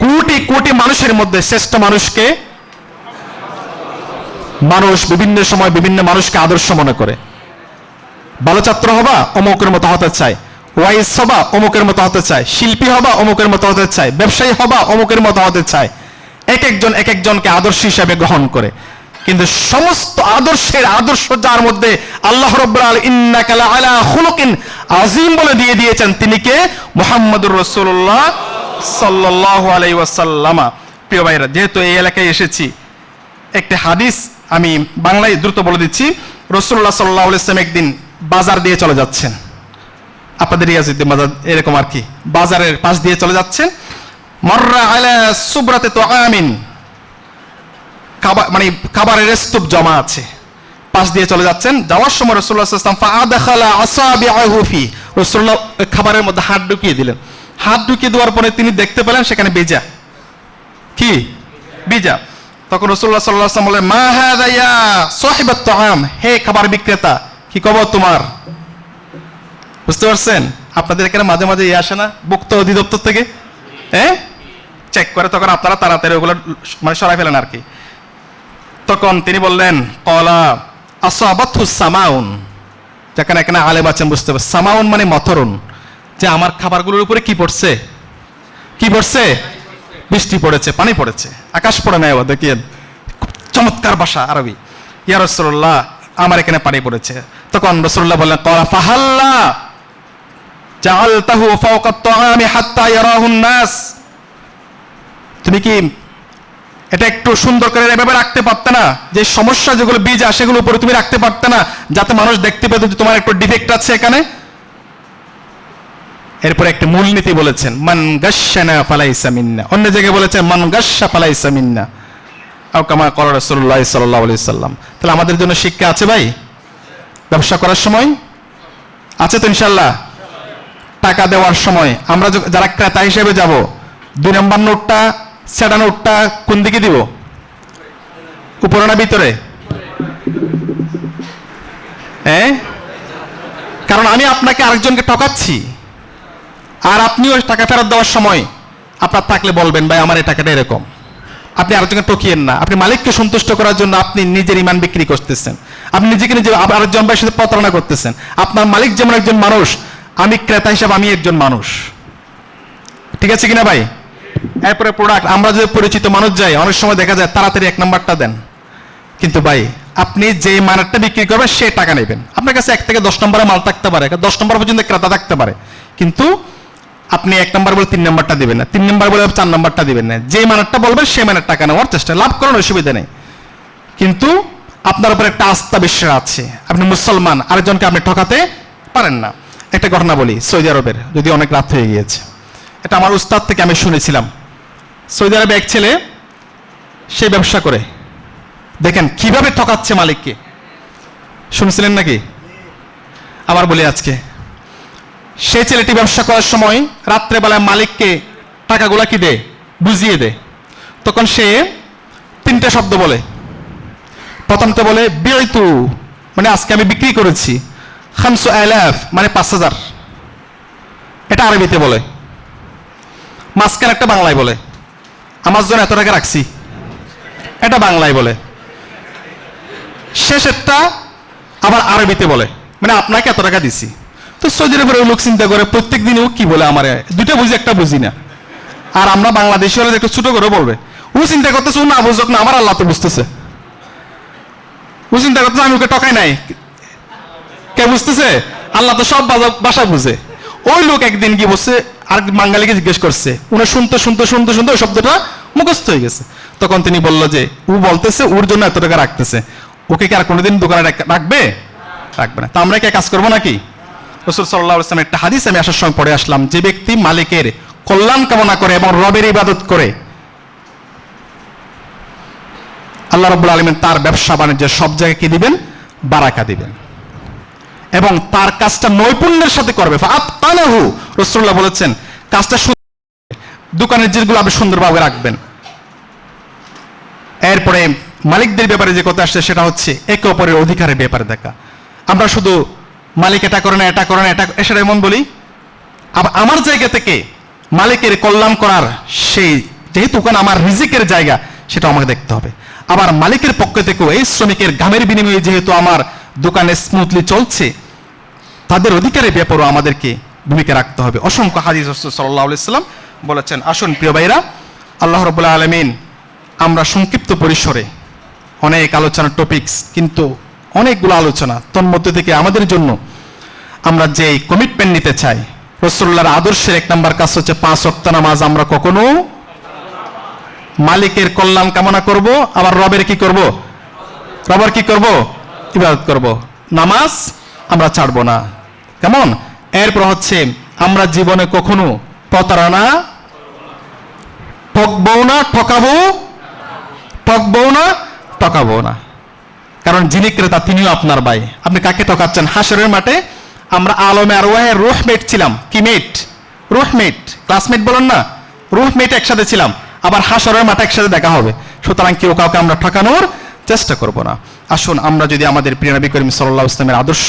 কোটি কোটি মানুষের মধ্যে শ্রেষ্ঠ মানুষকে মানুষ বিভিন্ন সময় বিভিন্ন মানুষকে আদর্শ মনে করে। ভালো ছাত্র হবা, অমুকের মতো হতে চাই। ওয়াইজ হবা, অমুকের মতো হতে চাই। শিল্পী হবা, অমুকের মতো হতে চাই। ব্যবসায়ী হবা, অমুকের মতো হতে চাই। এক একজনকে আদর্শ হিসাবে গ্রহণ করে। কিন্তু সমস্ত আদর্শের আদর্শ যার মধ্যে আল্লাহ রাব্বুল আলামিন ইন্নাকা লাআলা খুলুকিন আযীম বলে দিয়ে দিয়েছেন, তিনি কে? মুহাম্মদুর রাসূলুল্লাহ সাল্লাল্লাহু আলাইহি ওয়াসাল্লাম। প্রিয় ভাইরা, যেহেতু এই এলাকায় এসেছি, একটা হাদিস আমি বাংলায় দ্রুত বলে দিচ্ছি। রাসূলুল্লাহ সাল্লাল্লাহু আলাইহি ওয়াসাল্লাম একদিন বাজার দিয়ে চলে যাচ্ছেন, আপনাদের ইয়াজিদ বাজার এরকম আর কি, বাজারের পাশ দিয়ে চলে যাচ্ছেন। মাররা আলা সুবরাতে তুআমিন, মানে খাবারের স্তূপ জমা আছে, পাশ দিয়ে চলে যাচ্ছেন। যাওয়ার সময় রাসূলুল্লাহ সাল্লাল্লাহু আলাইহি ওয়াসাল্লাম ফাআদখালা আসাবিআহু ফি, রাসূলুল্লাহ খাবারের মধ্যে হাত ঢুকিয়ে দিলেন। হাত ঢুকিয়ে দেওয়ার পরে তিনি দেখতে পেলেন সেখানে বেজা, কি বেজা। তখন রাসূলুল্লাহ সাল্লাল্লাহু আলাইহি ওয়াসাল্লাম বললেন, মা হাযা ইয়া সাহিবাত তুআম, হে খাবার বিক্রেতা, কি খবর তোমার? বুঝতে পারছেন? আপনাদের এখানে মাঝে মাঝে আসে না ভুক্ত অধিদপ্তর থেকে, চেক করে, তখন আপনারা তাড়াতাড়ি ওগুলো মানে সরাই ফেলেন আর কি। তখন তিনি বললেন, কলা আসাবাতহু সামাউন, যেখানে এখানে আলেম আছেন বুঝতে পারছেন, সামাউন মানে মতরুন, যে আমার খাবারগুলোর উপরে কি পড়ছে? কি পড়ছে? বৃষ্টি পড়েছে, পানি পড়েছে, আকাশ পড়ে নাই। দেখেন খুব চমৎকার ভাষা আরবি। ইয়া রাসূলুল্লাহ, আমার এখানে পানি পড়েছে। তখন রাসূলুল্লাহ বললেন, কলা ফাহাল্লা জাআলতাহু ফাওকা আত-তাআমি হাত্তা ইয়ারাহুন নাস, তুমি কি এটা একটু সুন্দর করে এভাবে রাখতে পারতে না? যে সমস্যা যেগুলো বীজ আসে সেগুলো উপরে তুমি রাখতে পারতে না, যাতে মানুষ দেখতে পেত যে তোমার একটু ডিফেক্ট আছে এখানে? এরপরে একটা মূলনীতি বলেছেন, মান গাশশানা ফালাইসা মিন্না, অন্য জায়গায় বলেছেন মান গাশশা ফালাইসা মিন্না, আও কামা ক্বালা রাসূলুল্লাহ সাল্লাল্লাহু আলাইহি ওয়াসাল্লাম। তাহলে আমাদের জন্য শিক্ষা আছে ভাই, ব্যবসা করার সময় আছে তো ইনশাআল্লাহ। টাকা দেওয়ার সময় আমরা যারা ক্রেতা হিসেবে যাব, 2 নম্বর নোটটা, সেটা নোটটা কোন দিকে দিব? উপরে না ভিতরে? কারণ আমি আপনাকে আরেকজনকে ঠকাচ্ছি, আর আপনিও টাকা ফেরত দেওয়ার সময় আপনার থাকলে বলবেন, ভাই আমার এই টাকাটা এরকম। আপনি আরেকজনকে ঠকিয়েন না। আপনি মালিককে সন্তুষ্ট করার জন্য আপনি নিজের ইমান বিক্রি করতেছেন, আপনি নিজেকে নিজে আরেকজন ভাইয়ের সাথে প্রতারণা করতেছেন। আপনার মালিক যেমন একজন মানুষ, আমি ক্রেতা হিসাবে আমি একজন মানুষ, ঠিক আছে কিনা ভাই? এরপরে প্রোডাক্ট, আমরা যে পরিচিত মানুষ যাই, অনেক সময় দেখা যায় তাড়াতাড়ি 1 নাম্বারটা দেন, কিন্তু ভাই আপনি যে মানটা বিক্রি করবেন সে টাকা নেবেন। আপনার কাছে 1 থেকে 10 নম্বরের মাল থাকতে পারে, 10 নম্বর পর্যন্ত ক্রেতা থাকতে পারে, কিন্তু আপনি 1 নম্বর বলে 3 নম্বরটা দিবেন না, 3 নম্বর বলে 4 নম্বরটা দিবেন না। যে মানটা বলবেন সে মানের টাকা নেওয়ার চেষ্টা, লাভ করার অসুবিধা নেই, কিন্তু আপনার উপর একটা আস্থা বিশ্বাস আছে, আপনি মুসলমান, আরেকজনকে আপনি ঠকাতে পারেন না। একটা ঘটনা বলি সৌদি আরবের, যদি অনেক রাত হয়ে গিয়েছে, এটা আমার উস্তাদ থেকে আমি শুনেছিলাম। সৌদি আরবে এক ছেলে, সে ব্যবসা করে, দেখেন কিভাবে ঠকাচ্ছে মালিককে, শুনছিলেন নাকি? আবার বলি আজকে, সেই ছেলেটি ব্যবসা করার সময় রাত্রেবেলায় মালিককে টাকাগুলা কি দেয়? বুঝিয়ে দেয়। তখন সে 3টে শব্দ বলে। প্রথমটা বলে বিআইতু, মানে আজকে আমি বিক্রি করেছি। 5000 মানে 5000, এটা আরবিতে বলে। মাঝখানে একটা বাংলায় বলে, আমার জন্য এত টাকা রাখছি, এটা বাংলায় বলে। শেষেরটা আবার আরবিতে বলে, মানে আপনাকে এত টাকা দিছি। তো সৌদি আরবের লোক চিন্তা করে প্রত্যেক দিন ও কি বলে, আমার দুইটা বুঝি একটা বুঝি না। আর আমরা বাংলাদেশি হলে একটু ছোট করে বলবে, ও চিন্তা করতেছে ও না বুঝুক না, আমার আল্লাহ তো বুঝতেছে। ও চিন্তা করতেছে আমি ওকে টকাই নাই, কে বুঝতেছে? আল্লাহ তো সব ভাষা বুঝে। ওই লোক একদিন কি বলছে, আর বাঙালিকে জিজ্ঞেস করছে, উনি শুনতে শুনতে শুনতে শুনতে ওই শব্দটা মুখস্থ হয়ে গেছে। তখন তিনি বললো যে ও বলতেছে ওর জন্য এত টাকা রাখতেছে, ওকে কি আর কোনোদিন দোকানে রাখবে? রাখবে না। তা আমরা কি কাজ করবো নাকি? রাসূল সাল্লাল্লাহু আলাইহি ওয়াসাল্লামের একটা হাদিস আমি আসার সময় পড়ে আসলাম, যে ব্যক্তি মালিকের কল্যাণ কামনা করে এবং রবের ইবাদত করে, আল্লাহ রাব্বুল আলামিন তার ব্যবসা বাণিজ্যের সব জায়গায় কি দিবেন? বারাকা দিবেন, এবং তার কাজটা নৈপুণ্যের সাথে করবে। ফাআতকানাহু, রাসূলুল্লাহ বলেছেন কাজটা দোকানের জিনিসগুলো আপনি সুন্দরভাবে রাখবেন। এরপরে মালিকদের ব্যাপারে যে কথা আসছে সেটা হচ্ছে একে অপরের অধিকারের ব্যাপারে দেখা। আমরা শুধু মালিক এটা করে না, এটা করে না, এটা সেটা এমন বলি। আবার আমার জায়গা থেকে মালিকের কল্যাণ করার, সেই যেহেতু ওখানে আমার রিজিকের জায়গা, সেটা আমাকে দেখতে হবে। আবার মালিকের পক্ষ থেকেও এই শ্রমিকের ঘামের বিনিময়ে যেহেতু আমার দোকানে স্মুথলি চলছে, তাদের অধিকারের ব্যাপারেও আমাদেরকে ভূমিকা রাখতে হবে। অসংখ্য হাদিস রাসূল সাল্লাল্লাহু আলাইহি ওয়াসাল্লাম বলেছেন। আসুন প্রিয় ভাইরা, আল্লাহ রাব্বুল আলামিন, আমরা সংক্ষিপ্ত পরিসরে অনেক আলোচনার টপিকস, কিন্তু অনেকগুলো আলোচনা, তন্মধ্যে থেকে আমাদের জন্য আমরা যে কমিটমেন্ট নিতে চাই, রাসূলুল্লাহর আদর্শের 1 নম্বর কাজ হচ্ছে 5 ওয়াক্ত নামাজ আমরা কখনো মালিকের কল্যাণ কামনা করব, আবার রবের কি করব? রবের কি করব? ইবাদত করব। নামাজ আমরা ছাড়বো না। কেমন? এরপর হচ্ছে আমরা জীবনে কখনো প্রতারণা, ঠকবো না, ঠকাবো না। কারণ যিনি ক্রেতা তিনিও আপনার ভাই। আপনি কাকে ঠকাচ্ছেন? হাসরের মাঠে আমরা আলমে আরওয়াহের রুহমেট ছিলাম। কি মেট? রুহমেট, ক্লাসমেট বলেন না, রুহমেট একসাথে ছিলাম, আবার হাসরের মাঠে একসাথে দেখা হবে। সুতরাং কেউ কাউকে আমরা ঠকানোর চেষ্টা করব না। আসুন আমরা যদি আমাদের প্রিয় নবী করিম সাল্লাল্লাহু আলাইহি ওয়াসাল্লামের আদর্শ,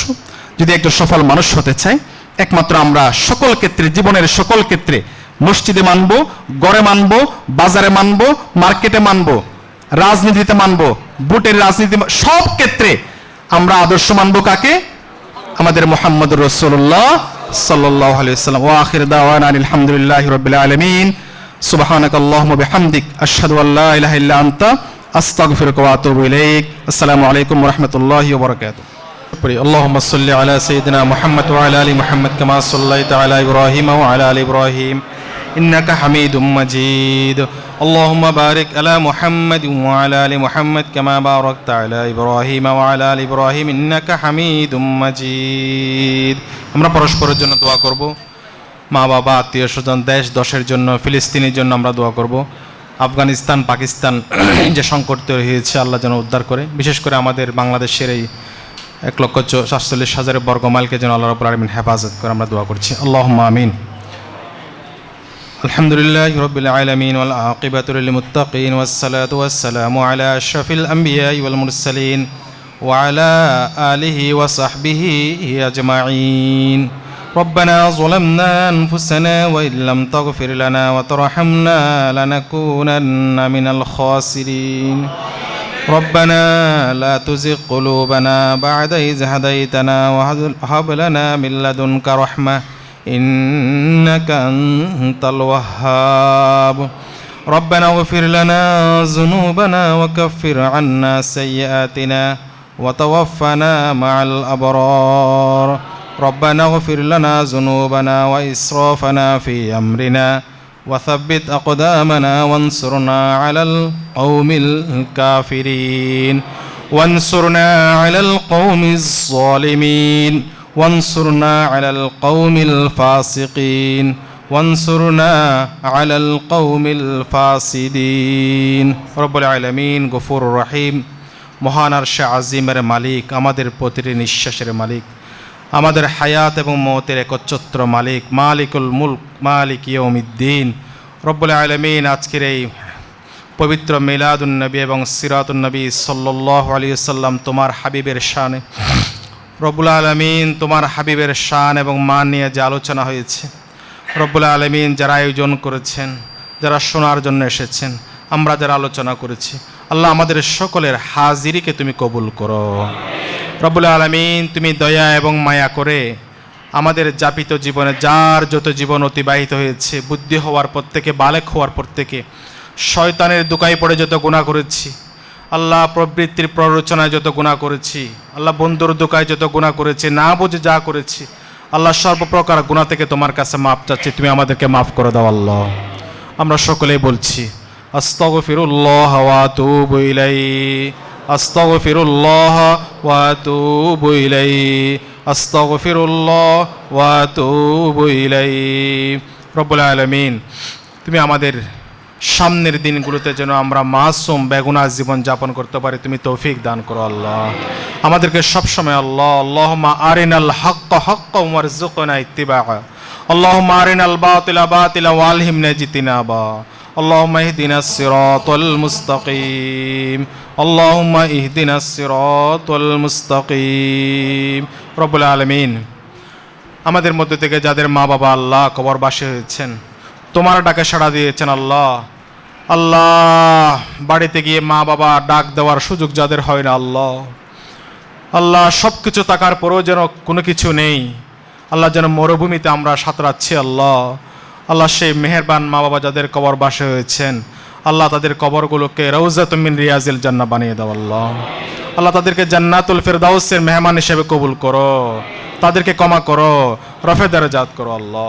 যদি একজন সফল মানুষ হতে চাই, একমাত্র আমরা সকল ক্ষেত্রে, জীবনের সকল ক্ষেত্রে, মসজিদে মানবো, ঘরে মানবো, বাজারে মানবো, মার্কেটে মানবো, রাজনীতিতে মানবো, ভোটের রাজনীতি, সব ক্ষেত্রে আমরা আদর্শ মানবো কাকে? আমাদের মুহাম্মদুর রাসূলুল্লাহ সাল্লাল্লাহু আলাইহি ওয়াসাল্লাম। ওয়া আখির দাওয়ানা আলহামদুলিল্লাহি রাব্বিল আলামিন। সুবহানাকাল্লাহুম্মা বিহামদিক আশহাদু আল্লা ইলাহা ইল্লা আনতা আস্তাগফিরুকা ওয়া আতুবু ইলাইক। আসসালামু আলাইকুম ওয়া রাহমাতুল্লাহি ওয়া বারাকাতুহু। اللهم صل على سيدنا محمد وعلى ال محمد كما صليت على ابراهيم وعلى ال ابراهيم انك حميد مجيد. اللهم بارك على محمد وعلى ال محمد كما باركت على ابراهيم وعلى ال ابراهيم انك حميد مجيد. আমরা পরস্পরের জন্য দোয়া করব। মা বাবা, আত্মীয় স্বজন, দেশ দশের জন্য, ফিলিস্তিনের জন্য আমরা দোয়া করব। আফগানিস্তান, পাকিস্তান যে সংকট তৈরি হয়েছে, আল্লাহ যেন উদ্ধার করে। বিশেষ করে আমাদের বাংলাদেশের এই 1,47,000 বর্গ মাইলকে যেন আল্লাহ রাব্বুল আলামিন হেফাজত করে, আমরা দোয়া করছি। আল্লাহুম্মা আমিন। আলহামদুলিল্লাহি রাব্বিল আলামিন ওয়াল আকিবাতু লিল মুত্তাকিন ওয়াস সালাতু ওয়াস সালামু আলা আশরাফিল আমবিয়াই ওয়াল মুরসালিন ওয়া আলা আলিহি ওয়া সাহবিহি আজমাইন। ربنا ظلمنا أنفسنا وإن لم تغفر لنا وترحمنا لنكونن من الخاسرين. ربنا لا تزغ قلوبنا بعد إذ هديتنا وهب لنا من لدنك رحمة إنك أنت الوهاب. ربنا اغفر لنا ذنوبنا وكفر عنا سيئاتنا وتوفنا مع الأبرار. ربنا اغفر لنا ذنوبنا وإسرافنا في أمرنا وثبت أقدامنا وانصرنا على القوم الكافرين وانصرنا على القوم الظالمين وانصرنا على القوم الفاسقين وانصرنا على القوم الفاسدين. رب العالمين غفور رحيم. মহান আরশে আজিমের মালিক, আমাদের প্রতিটি নিঃশ্বাসের মালিক, আমাদের হায়াত এবং মওতের একচ্ছত্র মালিক, মালিকুল মুলক, মালিক ইয়াউমিদ্দিন। রব্বুল আলামিন, আজকের এই পবিত্র মিলাদুন নবী এবং সিরাতুন নবী সাল্লাল্লাহু আলাইহি ওয়াসাল্লাম তোমার হাবিবের শানে, রব্বুল আলামিন তোমার হাবিবের শান এবং মান নিয়ে যে আলোচনা হয়েছে, রব্বুল আলামিন যারা আয়োজন করেছেন, যারা শোনার জন্য এসেছেন, আমরা যারা আলোচনা করেছি, আল্লাহ আমাদের সকলের হাজিরিকে তুমি কবুল করো। রব্বুল আলামিন, তুমি দয়া এবং মায়া করে আমাদের যাপিত জীবনে যার যত জীবন অতিবাহিত হয়েছে, বুদ্ধি হওয়ার পর থেকে, বালেক হওয়ার পর থেকে, শয়তানের দোকায় পড়ে যত গুনাহ করেছি, আল্লাহ প্রবৃত্তির প্ররোচনায় যত গুনাহ করেছি, আল্লাহ বন্ধুর দোকায় যত গুনাহ করেছি, না বুঝে যা করেছি, আল্লাহ সর্বপ্রকার গুনাহ থেকে তোমার কাছে মাপ চাচ্ছি, তুমি আমাদেরকে মাফ করে দাও আল্লাহ। আমরা সকলেই বলছি আস্তাগফিরুল্লাহ ওয়া আতুবু ইলাইহি, আস্তাগফিরুল্লাহ ওয়া আতুবু ইলাইহি, আস্তাগফিরুল্লাহ ওয়া আতুবু ইলাইহি। রব্বুল আলামিন, তুমি আমাদের সামনের দিনগুলোতে যেন আমরা মাসুম বেগুনাহ জীবন যাপন করতে পারি, তুমি তৌফিক দান করো আল্লাহ আমাদেরকে সবসময়। আল্লাহ আল্লাহুম্মা আরিনাল হাক্কা হাক্কান ওয়ারযুকনা ইত্তিবাআ, আল্লাহুম্মা আরিনাল বাতিলা বাতিলা ওয়ালহিমনা ইজতিনাবা, আল্লাহুম্মা ইহদিনাস সিরাতাল মুস্তাকিম, আল্লাহুম্মা ইহদিনাস সিরাতাল মুস্তাকিম। রব্বুল আলামিন, আমাদের মধ্যে থেকে যাদের মা বাবা আল্লাহ কবরবাসী হয়েছেন, তোমার ডাকে সাড়া দিয়েছেন আল্লাহ, আল্লাহ বাড়িতে গিয়ে মা বাবা ডাক দেওয়ার সুযোগ যাদের হয় না আল্লাহ, আল্লাহ সব কিছু থাকার পরেও যেন কোনো কিছু নেই, আল্লাহ যেন মরুভূমিতে আমরা সাঁতরাচ্ছি আল্লাহ, আল্লাহ সেই মেহেরবান মা বাবা যাদের কবর বাসে হয়েছেন আল্লাহ তাদের কবরগুলোকে রওজাতুম মিন রিয়াজিল জান্নাহ বানিয়ে দাও আল্লাহ। আল্লাহ তাদেরকে জান্নাতুল ফেরদাউসের মেহমান হিসেবে কবুল করো, তাদেরকে ক্ষমা করো, রফে দারাজাত করো আল্লাহ।